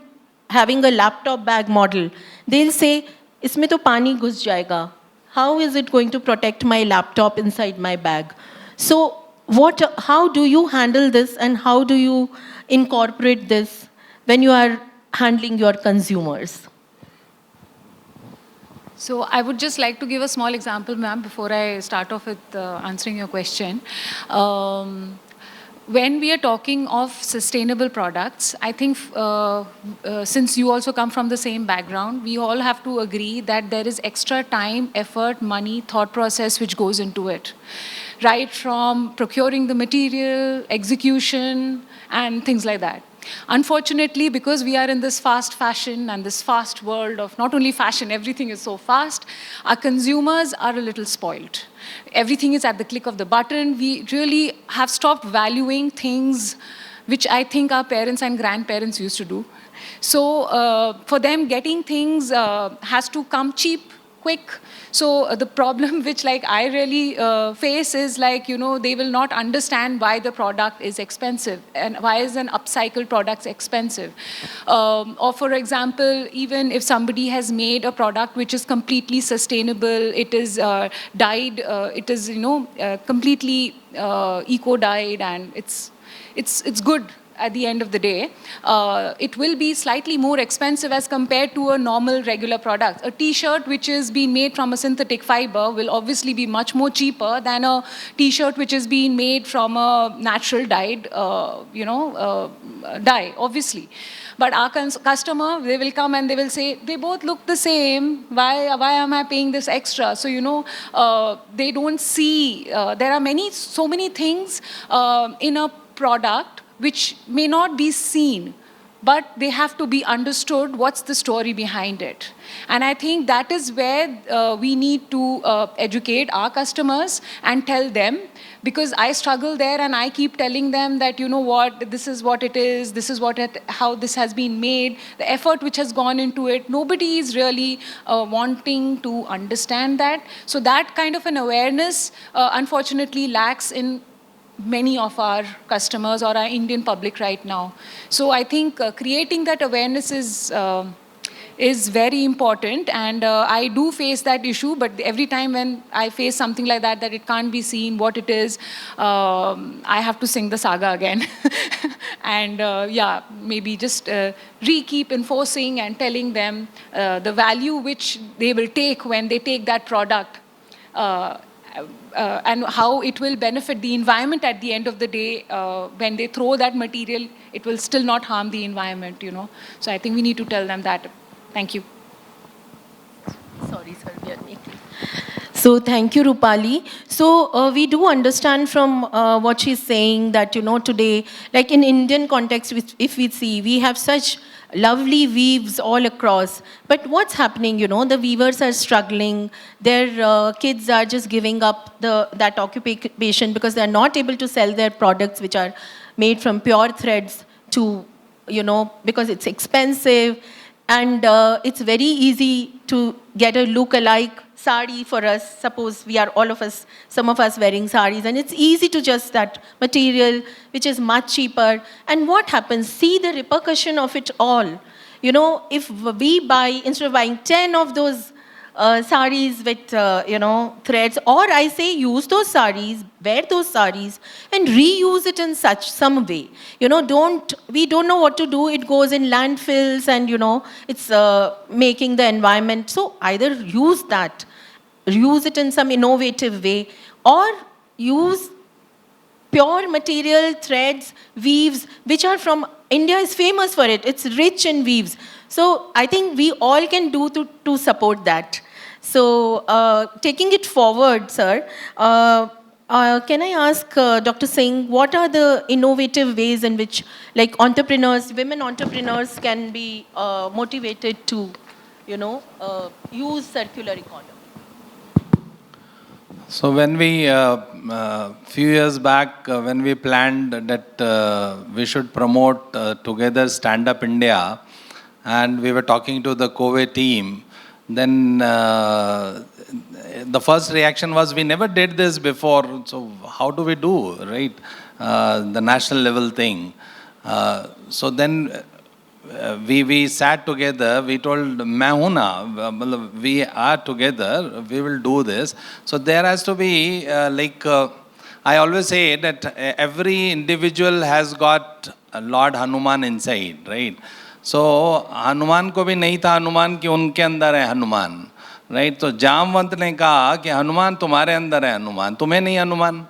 having a laptop bag model, they'll say, isme to pani ghus jayega. How is it going to protect my laptop inside my bag? So how do you handle this, and how do you incorporate this when you are handling your consumers? So I would just like to give a small example, ma'am, before I start off with answering your question. When we are talking of sustainable products, I think since you also come from the same background, we all have to agree that there is extra time, effort, money, thought process which goes into it. Right from procuring the material, execution, and things like that. Unfortunately, because we are in this fast fashion and this fast world of not only fashion, everything is so fast, our consumers are a little spoiled. Everything is at the click of the button. We really have stopped valuing things which I think our parents and grandparents used to do. So for them, getting things has to come cheap, quick. So the problem which I really face is they will not understand why the product is expensive and why is an upcycled product expensive. Or for example, even if somebody has made a product which is completely sustainable, it is dyed, it is completely eco-dyed, and it's good. At the end of the day, it will be slightly more expensive as compared to a normal regular product. A t-shirt which is being made from a synthetic fiber will obviously be much more cheaper than a t-shirt which is being made from a natural dyed, dye, obviously. But our customer, they will come and they will say, they both look the same. Why am I paying this extra? So, they don't see, there are so many things in a product which may not be seen, but they have to be understood what's the story behind it. And I think that is where we need to educate our customers and tell them, because I struggle there and I keep telling them that, this is what it is, this is how this has been made, the effort which has gone into it. Nobody is really wanting to understand that. So that kind of an awareness, unfortunately, lacks in many of our customers or our Indian public right now. So I think creating that awareness is very important, and I do face that issue, but every time when I face something like that it can't be seen what it is, I have to sing the saga again. And maybe just keep enforcing and telling them the value which they will take when they take that product, and how it will benefit the environment at the end of the day. When they throw that material, it will still not harm the environment, So I think we need to tell them that. Thank you. Sorry, sir, we are making. So thank you, Rupali. So we do understand from what she's saying that, today, like in Indian context, if we see, we have such lovely weaves all across. But what's happening, the weavers are struggling. Their kids are just giving up that occupation because they're not able to sell their products which are made from pure threads to, because it's expensive. And it's very easy to get a look-alike sari for us. Suppose we are some of us wearing saris, and it's easy to just that material, which is much cheaper. And what happens? See the repercussion of it all. If we buy, instead of buying 10 of those saris with, threads. Or I say use those saris, wear those saris and reuse it in some way. We don't know what to do. It goes in landfills and, it's making the environment. So either use it in some innovative way, or use pure material, threads, weaves, which are from India is famous for it. It's rich in weaves. So I think we all can do to support that. So taking it forward, sir, can I ask Dr. Singh, what are the innovative ways in which like women entrepreneurs can be motivated to, use circular economy? So when we, few years back, when we planned that we should promote together Stand Up India, and we were talking to the Cowe team, then the first reaction was, we never did this before, so how do we do, right? The national level thing. So then we sat together, we told, "Main hoon na, we are together, we will do this." So there has to be, I always say that every individual has got Lord Hanuman inside, right? So Hanuman को भी नहीं था हनुमान कि उनके अंदर है Hanuman, right? तो जामवंत ने कहा कि हनुमान तुम्हारे अंदर है हनुमान, तुम्हें नहीं हनुमान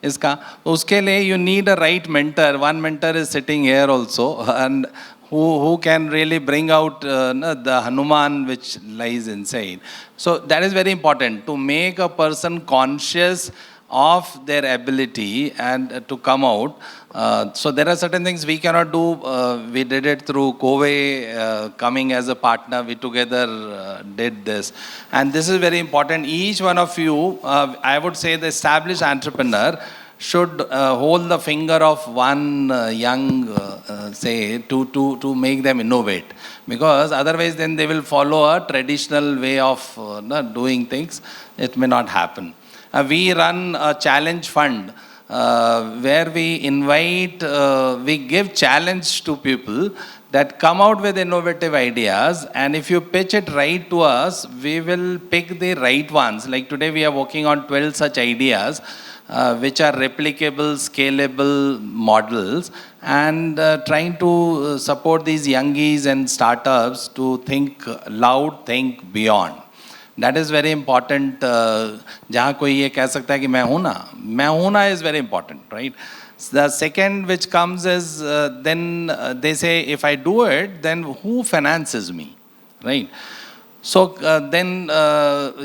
इसका. तो उसके लिए you need a right mentor. One mentor is sitting here also, and who can really bring out the Hanuman which lies inside. So that is very important, to make a person conscious of their ability and to come out. So there are certain things we cannot do. We did it through Cowe coming as a partner. We together did this. And this is very important. Each one of you, I would say the established entrepreneur should hold the finger of one young, to make them innovate. Because otherwise then they will follow a traditional way of doing things. It may not happen. We run a challenge fund where we invite, we give challenge to people that come out with innovative ideas, and if you pitch it right to us, we will pick the right ones. Like today we are working on 12 such ideas which are replicable, scalable models, and trying to support these youngies and startups to think loud, think beyond. That is very important. जहाँ कोई ये कह सकता है कि मैं हूँ ना is very important, right? The second which comes is then they say, if I do it, then who finances me, right? So then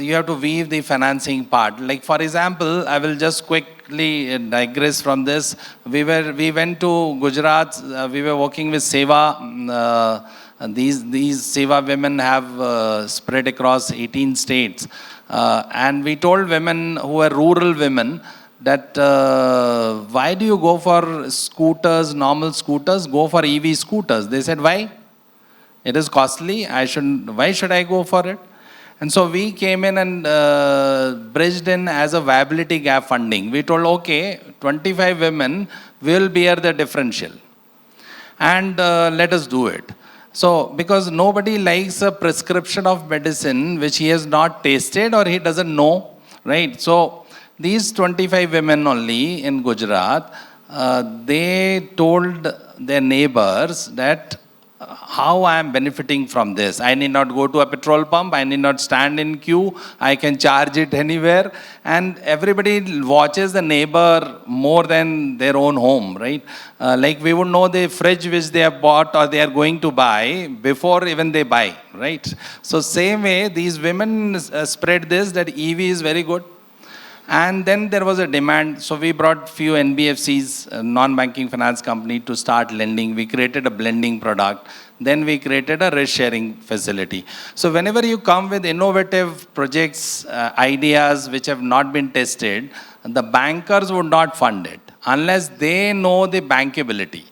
you have to weave the financing part. Like for example, I will just quickly digress from this. We went to Gujarat. We were working with Seva. These Seva women have spread across 18 states. And we told women who are rural women that why do you go for scooters, normal scooters? Go for EV scooters. They said, why? It is costly. Why should I go for it? And so we came in and bridged in as a viability gap funding. We told, okay, 25 women will bear the differential. And let us do it. So, because nobody likes a prescription of medicine which he has not tasted or he doesn't know, right? So, these 25 women only in Gujarat, they told their neighbors that how I am benefiting from this. I need not go to a petrol pump. I need not stand in queue. I can charge it anywhere. And everybody watches the neighbor more than their own home, right? Like we would know the fridge which they have bought or they are going to buy before even they buy, right? So same way, these women spread this, that EV is very good. And then there was a demand. So we brought few NBFCs, non-banking finance company, to start lending. We created a blending product. Then we created a risk sharing facility. So whenever you come with innovative projects, ideas which have not been tested, the bankers would not fund it unless they know the bankability.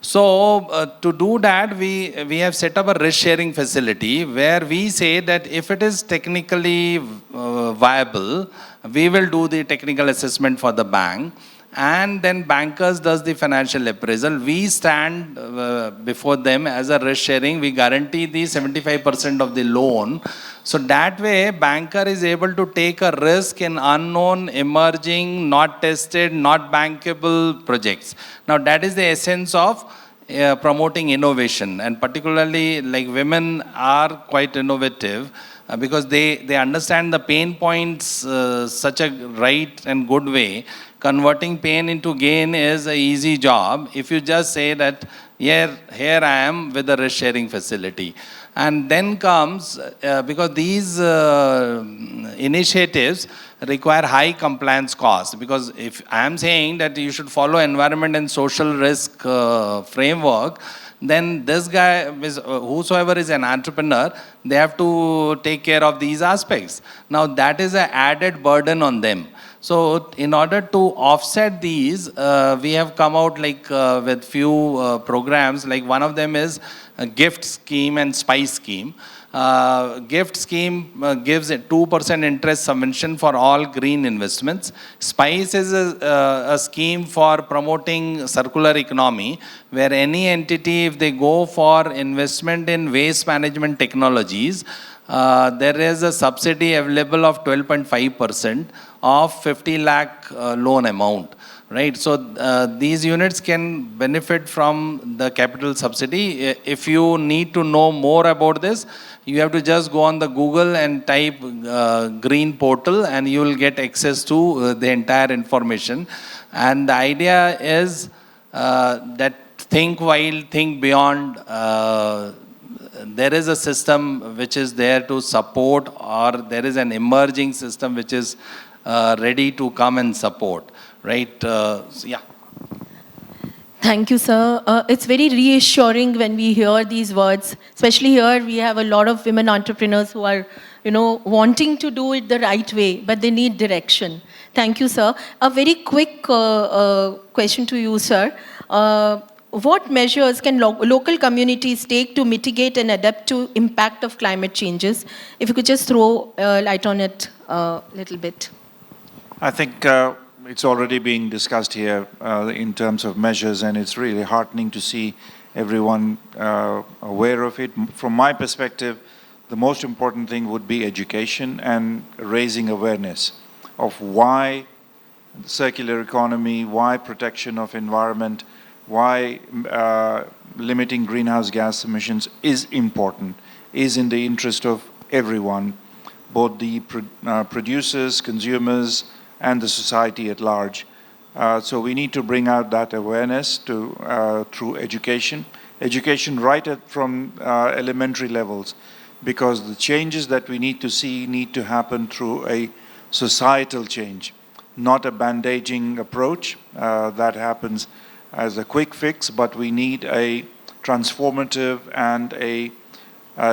So to do that, we have set up a risk sharing facility where we say that if it is technically viable, we will do the technical assessment for the bank. and then bankers does the financial appraisal. We stand before them as a risk sharing. We guarantee the 75% of the loan. So that way, banker is able to take a risk in unknown, emerging, not tested, not bankable projects. Now that is the essence of promoting innovation, and particularly like women are quite innovative because they understand the pain points such a right and good way. Converting pain into gain is an easy job if you just say that here I am with the risk sharing facility. And then comes, because these initiatives require high compliance costs, because if I am saying that you should follow environment and social risk framework, then this guy, whosoever is an entrepreneur, they have to take care of these aspects. Now that is an added burden on them. So in order to offset these, we have come out with few programs. Like one of them is a gift scheme and spice scheme. Gift scheme gives a 2% interest subvention for all green investments. Spice is a scheme for promoting circular economy, where any entity, if they go for investment in waste management technologies, there is a subsidy available of 12.5% of 50 lakh loan amount. Right, so these units can benefit from the capital subsidy. If you need to know more about this, you have to just go on the Google and type green portal, and you will get access to the entire information. And the idea is that think while, think beyond. There is a system which is there to support, or there is an emerging system which is ready to come and support. Right? Yeah. Thank you, sir. It's very reassuring when we hear these words. Especially here, we have a lot of women entrepreneurs who are, wanting to do it the right way, but they need direction. Thank you, sir. A very quick question to you, sir. What measures can local communities take to mitigate and adapt to impact of climate changes? If you could just throw light on it a little bit. I think it's already being discussed here in terms of measures, and it's really heartening to see everyone aware of it. From my perspective, the most important thing would be education and raising awareness of why circular economy, why protection of environment, why limiting greenhouse gas emissions is important, is in the interest of everyone, both the producers, consumers, and the society at large. So we need to bring out that awareness through education right from elementary levels, because the changes that we need to see need to happen through a societal change, not a bandaging approach that happens as a quick fix, but we need a transformative and a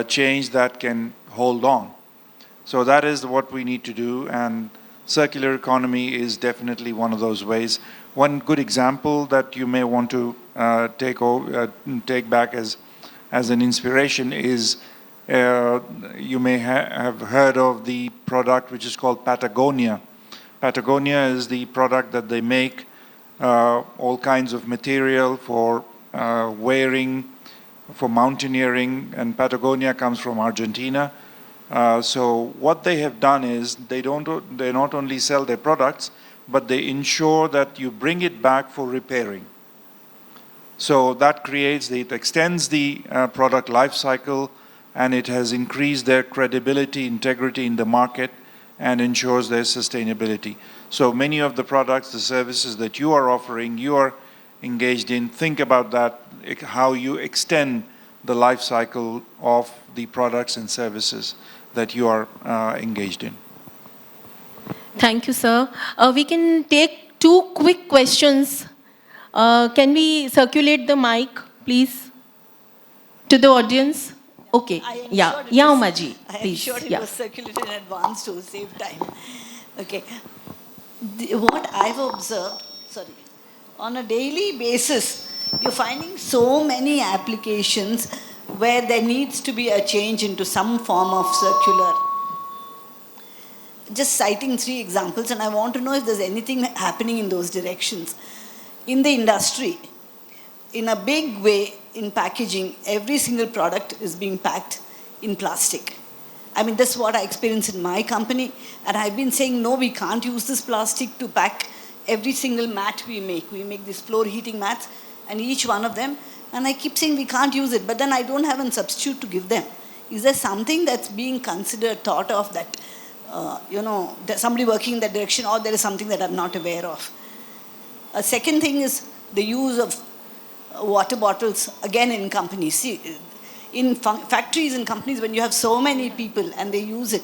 change that can hold on. So that is what we need to do, and circular economy is definitely one of those ways. One good example that you may want to take back as an inspiration is, you may have heard of the product which is called Patagonia. Patagonia is the product that they make all kinds of material for wearing, for mountaineering, and Patagonia comes from Argentina. So what they have done is they not only sell their products, but they ensure that you bring it back for repairing. So that it extends the product life cycle, and it has increased their credibility, integrity in the market, and ensures their sustainability. So many of the products, the services that you are offering, you are engaged in, think about that, how you extend the life cycle of the products and services that you are engaged in. Thank you, sir. We can take 2 quick questions. Can we circulate the mic, please, to the audience? Okay. Yeah, Umaji, please. I am sure it was circulated in advance to save time. Okay. What I've observed, on a daily basis, you're finding so many applications where there needs to be a change into some form of circular. just citing 3 examples, and I want to know if there's anything happening in those directions. In the industry, in a big way, in packaging, every single product is being packed in plastic. I mean, that's what I experience in my company, and I've been saying, no, we can't use this plastic to pack every single mat we make. We make these floor heating mats, and each one of them, and I keep saying we can't use it, but then I don't have a substitute to give them. Is there something that's being considered, thought of, that, there's somebody working in that direction, or there is something that I'm not aware of? A second thing is the use of water bottles, again in companies. See, in factories and companies, when you have so many people and they use it.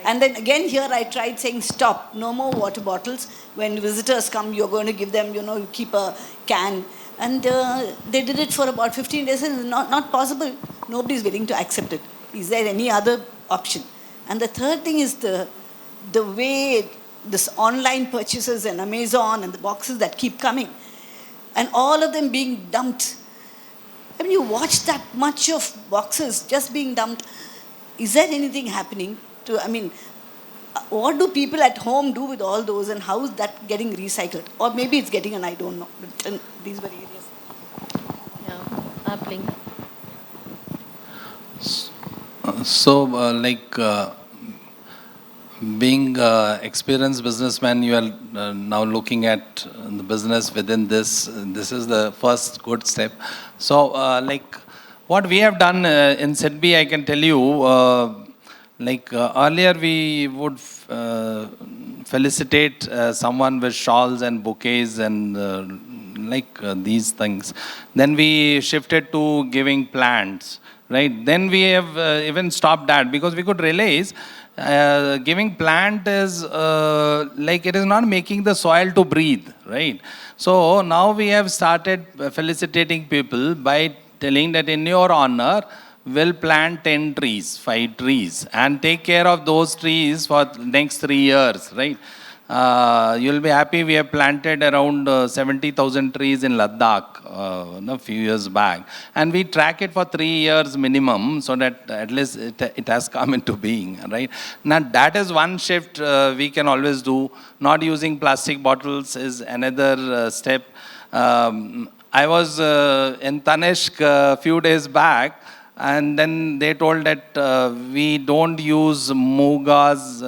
And then again here I tried saying, stop, no more water bottles. When visitors come, you're going to give them, you keep a can. And they did it for about 15 days and it's not possible. Nobody's willing to accept it. Is there any other option? And the third thing is the way this online purchases and Amazon and the boxes that keep coming. And all of them being dumped. I mean, you watch that much of boxes just being dumped. Is there anything happening to, what do people at home do with all those, and how is that getting recycled? Or maybe it's getting, and I don't know. But these were areas. Yeah, Appling. So, being experienced businessman, you are now looking at the business within this. This is the first good step. So, what we have done in SEDB, I can tell you, earlier we would felicitate someone with shawls and bouquets and these things. Then we shifted to giving plants, right? Then we have even stopped that because we could realize giving plant is it is not making the soil to breathe, right? So now we have started felicitating people by telling that in your honor, we'll plant 10 trees, 5 trees, and take care of those trees for the next 3 years, right? You'll be happy we have planted around 70,000 trees in Ladakh a few years back. And we track it for 3 years minimum so that at least it has come into being, right? Now that is one shift we can always do. Not using plastic bottles is another step. I was in Tanishq a few days back, and then they told that we don't use mugas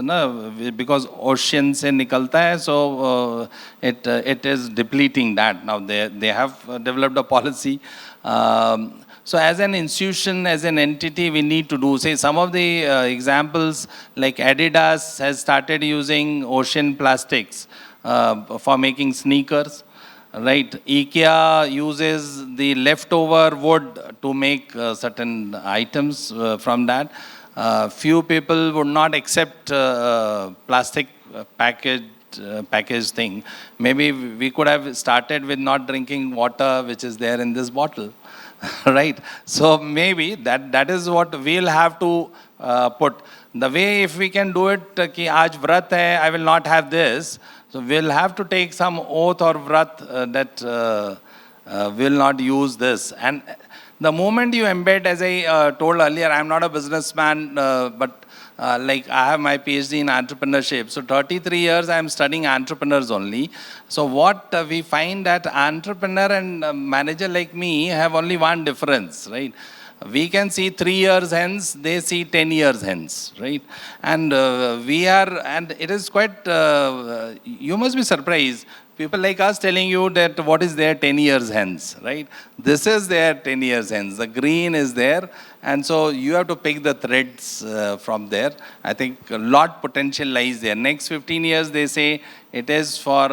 because ocean se nikalta hai, so it is depleting that. Now they have developed a policy. So as an institution, as an entity, we need to do, say, some of the examples, like Adidas has started using ocean plastics for making sneakers. Right, IKEA uses the leftover wood to make certain items from that. Few people would not accept plastic package thing. Maybe we could have started with not drinking water which is there in this bottle. Right, so maybe that is what we'll have to put. The way, if we can do it, ki aaj vrat hai, I will not have this. So we'll have to take some oath or vrat that will not use this. And the moment you embed, as I told earlier, I'm not a businessman, but I have my PhD in entrepreneurship. So 33 years I'm studying entrepreneurs only. So what we find that entrepreneur and manager like me have only one difference, right? We can see 3 years hence, they see 10 years hence, right? And and it is quite, you must be surprised. People like us telling you that what is there 10 years hence, right? This is there 10 years hence. The green is there. And so you have to pick the threads from there. I think a lot potential lies there. Next 15 years, they say it is for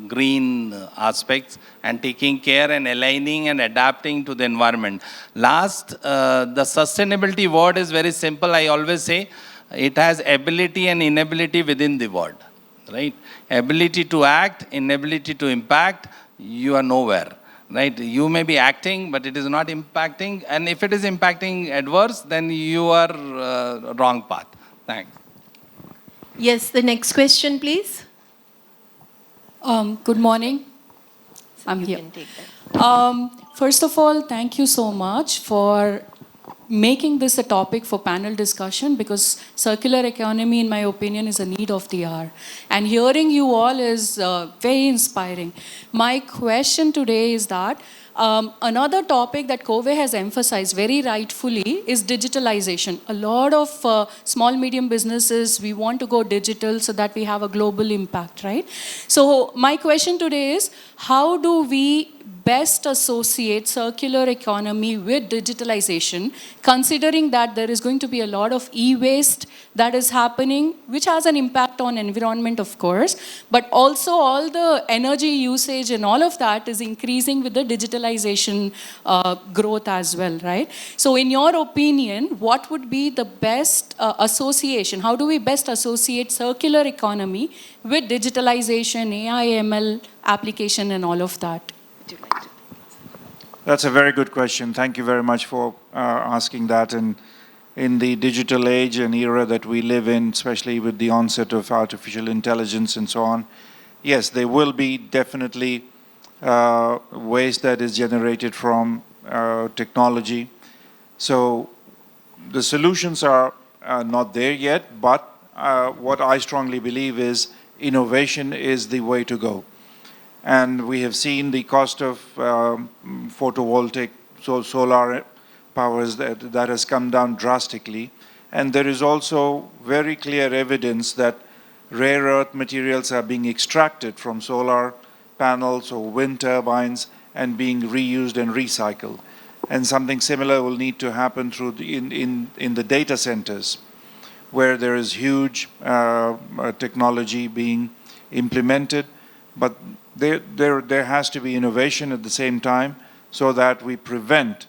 green aspects and taking care and aligning and adapting to the environment. Last, the sustainability word is very simple. I always say it has ability and inability within the word, right? Ability to act, inability to impact, you are nowhere. Right, you may be acting, but it is not impacting. And if it is impacting adverse, then you are wrong path. Thanks. Yes, the next question, please. Good morning. I'm here. You can take that. First of all, thank you so much for making this a topic for panel discussion, because circular economy, in my opinion, is a need of the hour. And hearing you all is very inspiring. My question today is that another topic that Cowe has emphasized very rightfully is digitalization. A lot of small, medium businesses, we want to go digital so that we have a global impact, right? So my question today is, how do we best associate circular economy with digitalization, considering that there is going to be a lot of e-waste that is happening, which has an impact on environment, of course, but also all the energy usage and all of that is increasing with the digitalization growth as well, right? So in your opinion, what would be the best association? How do we best associate circular economy with digitalization, AI, ML application and all of that? That's a very good question. Thank you very much for asking that. And in the digital age and era that we live in, especially with the onset of artificial intelligence and so on, yes, there will be definitely waste that is generated from technology. So the solutions are not there yet, but what I strongly believe is innovation is the way to go. And we have seen the cost of photovoltaic, so solar powers that has come down drastically. And there is also very clear evidence that rare earth materials are being extracted from solar panels or wind turbines and being reused and recycled. And something similar will need to happen through in the data centers, where there is huge technology being implemented. But there has to be innovation at the same time so that we prevent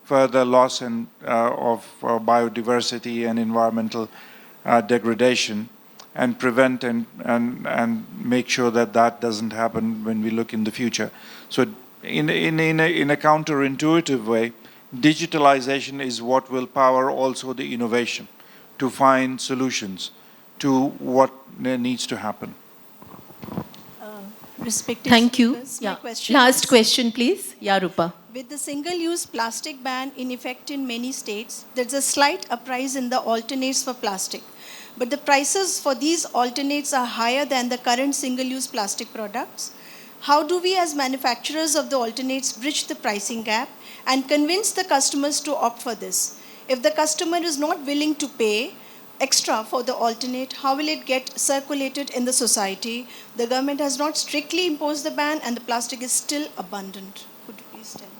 further loss of biodiversity and environmental degradation, and prevent and make sure that that doesn't happen when we look in the future. So in a counterintuitive way, digitalization is what will power also the innovation to find solutions to what needs to happen. Respected Thank you. speakers, Yeah. my question Last is, question, please. Yeah, Rupa. with the single-use plastic ban in effect in many states, there's a slight uprise in the alternates for plastic. But the prices for these alternates are higher than the current single-use plastic products. How do we as manufacturers of the alternates bridge the pricing gap and convince the customers to opt for this? If the customer is not willing to pay extra for the alternate, how will it get circulated in the society? The government has not strictly imposed the ban and the plastic is still abundant. Could you please tell me?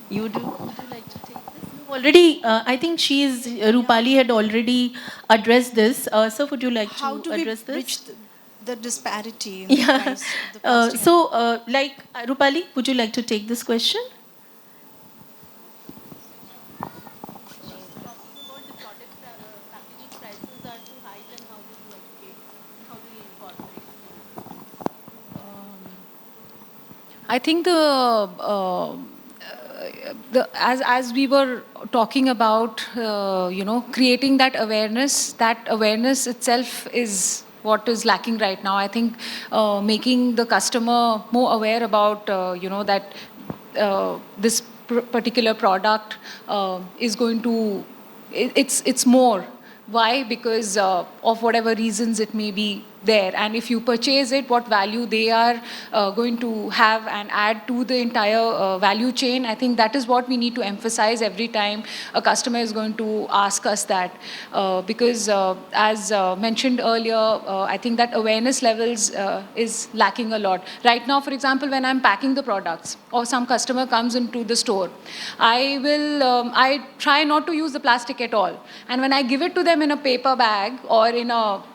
You do? Would you like to take this? Already, I think Rupali had already addressed this. So would you like How to do we address this? bridge the disparity in the Yeah. price of the plastic? Rupali, would you like to take this question? I think as we were talking about, creating that awareness itself is what is lacking right now. I think making the customer more aware about, that this particular product is going to, it's more. Why? Because of whatever reasons it may be there. And if you purchase it, what value they are going to have and add to the entire value chain. I think that is what we need to emphasize every time a customer is going to ask us that. Because as mentioned earlier, I think that awareness levels is lacking a lot. Right now, for example, when I'm packing the products or some customer comes into the store, I try not to use the plastic at all. And when I give it to them in a paper bag or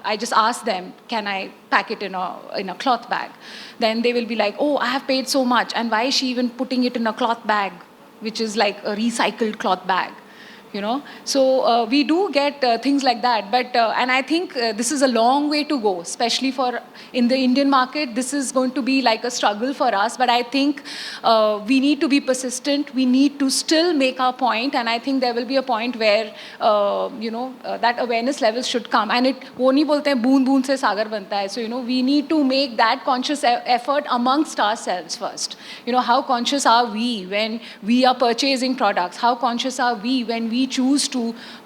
I just ask them, can I pack it in a cloth bag? Then they will be like, oh, I have paid so much. And why is she even putting it in a cloth bag, which is like a recycled cloth bag? So we do get things like that, but and I think this is a long way to go, especially for in the Indian market. This is going to be like a struggle for us, but I think we need to be persistent. We need to still make our point, and I think there will be a point where that awareness levels should come. And वो नहीं बोलते हैं बूंद बूंद से सागर बनता है. So we need to make that conscious effort amongst ourselves first. How conscious are we when we are purchasing products? How conscious are we when we we choose to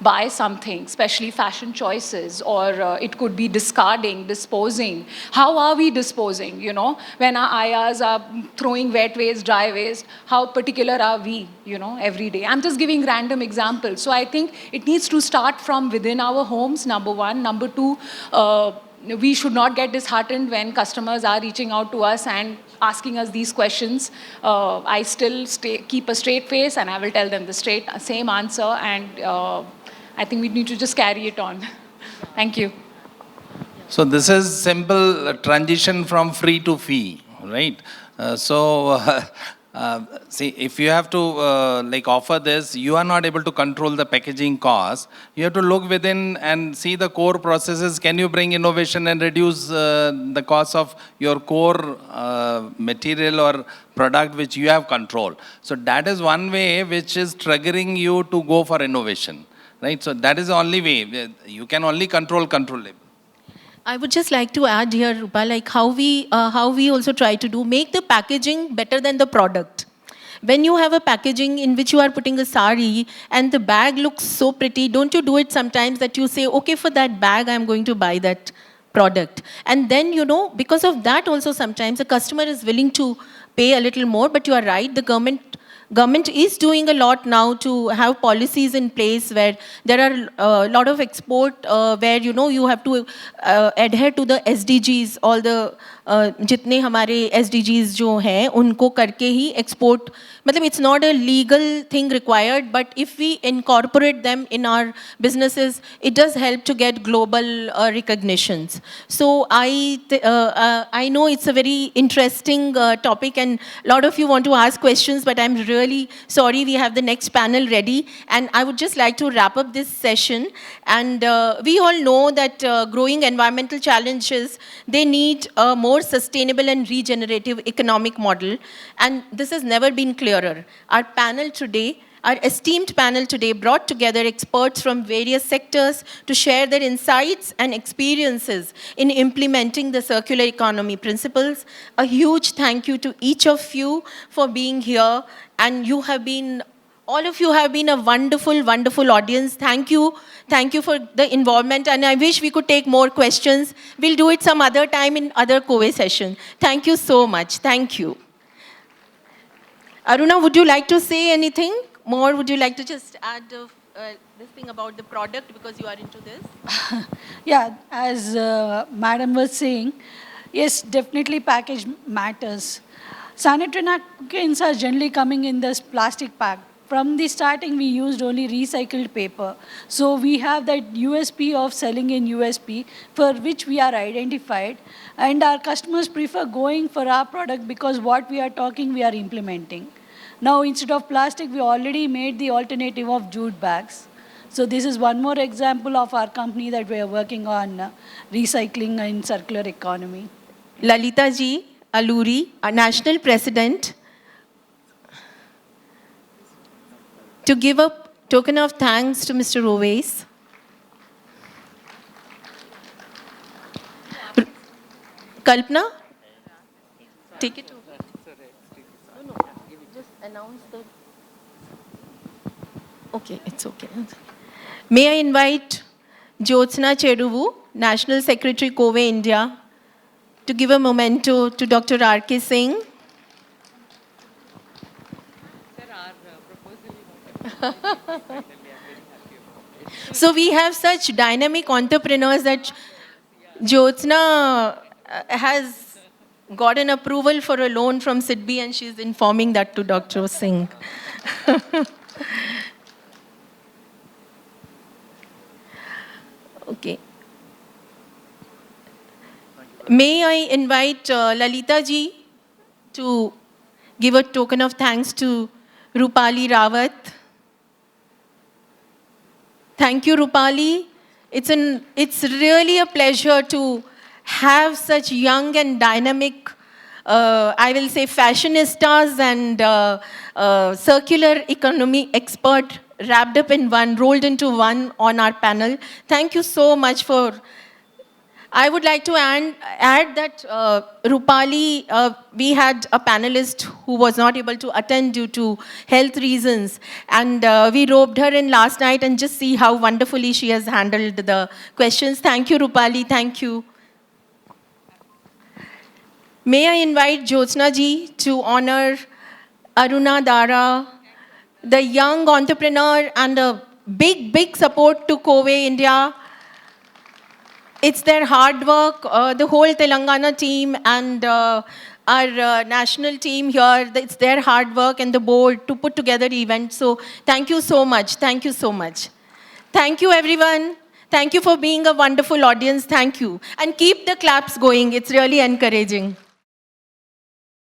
buy something, especially fashion choices, or it could be discarding, disposing. How are we disposing, you know? When our ayahs are throwing wet waste, dry waste, how particular are we, you know, every day? I'm just giving random examples. So I think it needs to start from within our homes, number one. Number two, we should not get disheartened when customers are reaching out to us and asking us these questions. I still keep a straight face, and I will tell them the same answer, and I think we need to just carry it on. Thank you. So this is simple transition from free to fee, right? See, if you have to like offer this, you are not able to control the packaging cost. You have to look within and see the core processes. Can you bring innovation and reduce the cost of your core material or product which you have control? So that is one way which is triggering you to go for innovation, right? So that is the only way. You can only control controllable. I would just like to add here, Rupa, like how we also try to make the packaging better than the product. When you have a packaging in which you are putting a sari and the bag looks so pretty, don't you do it sometimes that you say, okay, for that bag, I'm going to buy that product. And then, you know, because of that also sometimes the customer is willing to pay a little more, but you are right, the government is doing a lot now to have policies in place where there are a lot of export where, you know, you have to adhere to the SDGs, all the जितने हमारे SDGs जो हैं उनको करके ही export, मतलब it's not a legal thing required, but if we incorporate them in our businesses, it does help to get global recognitions. So I know it's a very interesting topic and a lot of you want to ask questions, but I'm really sorry, we have the next panel ready, and I would just like to wrap up this session. And we all know that growing environmental challenges, they need a more sustainable and regenerative economic model, and this has never been clearer. Our panel today, our esteemed panel today brought together experts from various sectors to share their insights and experiences in implementing the circular economy principles. A huge thank you to each of you for being here, and all of you have been a wonderful, wonderful audience. Thank you. Thank you for the involvement, and I wish we could take more questions. We'll do it some other time in other Cowe session. Thank you so much. Thank you. Aruna, would you like to say anything more? Would you like to just add this thing about the product because you are into this? Yeah, as Madam was saying, yes, definitely package matters. Sanitary napkins are generally coming in this plastic pack. From the starting, we used only recycled paper. So we have that USP of selling in USP for which we are identified. And our customers prefer going for our product because what we are talking, we are implementing. Now, instead of plastic, we already made the alternative of jute bags. So this is one more example of our company that we are working on recycling and circular economy. Lalita ji Aluri, our national president, to give a token of thanks to Mr. Oways. Kalpana, take it over. No, just announce the... Okay, it's okay. May I invite Jyotsna Cheruvu, National Secretary, Cowe, India, to give a memento to Dr. R.K. Singh. So we have such dynamic entrepreneurs that Jyotsna has got an approval for a loan from SIDBI and she's informing that to Dr. Singh. Okay. May I invite Lalita ji to give a token of thanks to Rupali Rawat. Thank you, Rupali. It's really a pleasure to have such young and dynamic, I will say, fashionistas and circular economy expert wrapped up in one, rolled into one on our panel. Thank you so much for... I would like to add that Rupali, we had a panelist who was not able to attend due to health reasons. And we roped her in last night and just see how wonderfully she has handled the questions. Thank you, Rupali. Thank you. May I invite Jyotsna ji to honor Aruna Dara, the young entrepreneur and a big, big support to Cowe India. It's their hard work, the whole Telangana team and our national team here, it's their hard work and the board to put together the event. So thank you so much. Thank you so much. Thank you, everyone. Thank you for being a wonderful audience. Thank you. And keep the claps going. It's really encouraging.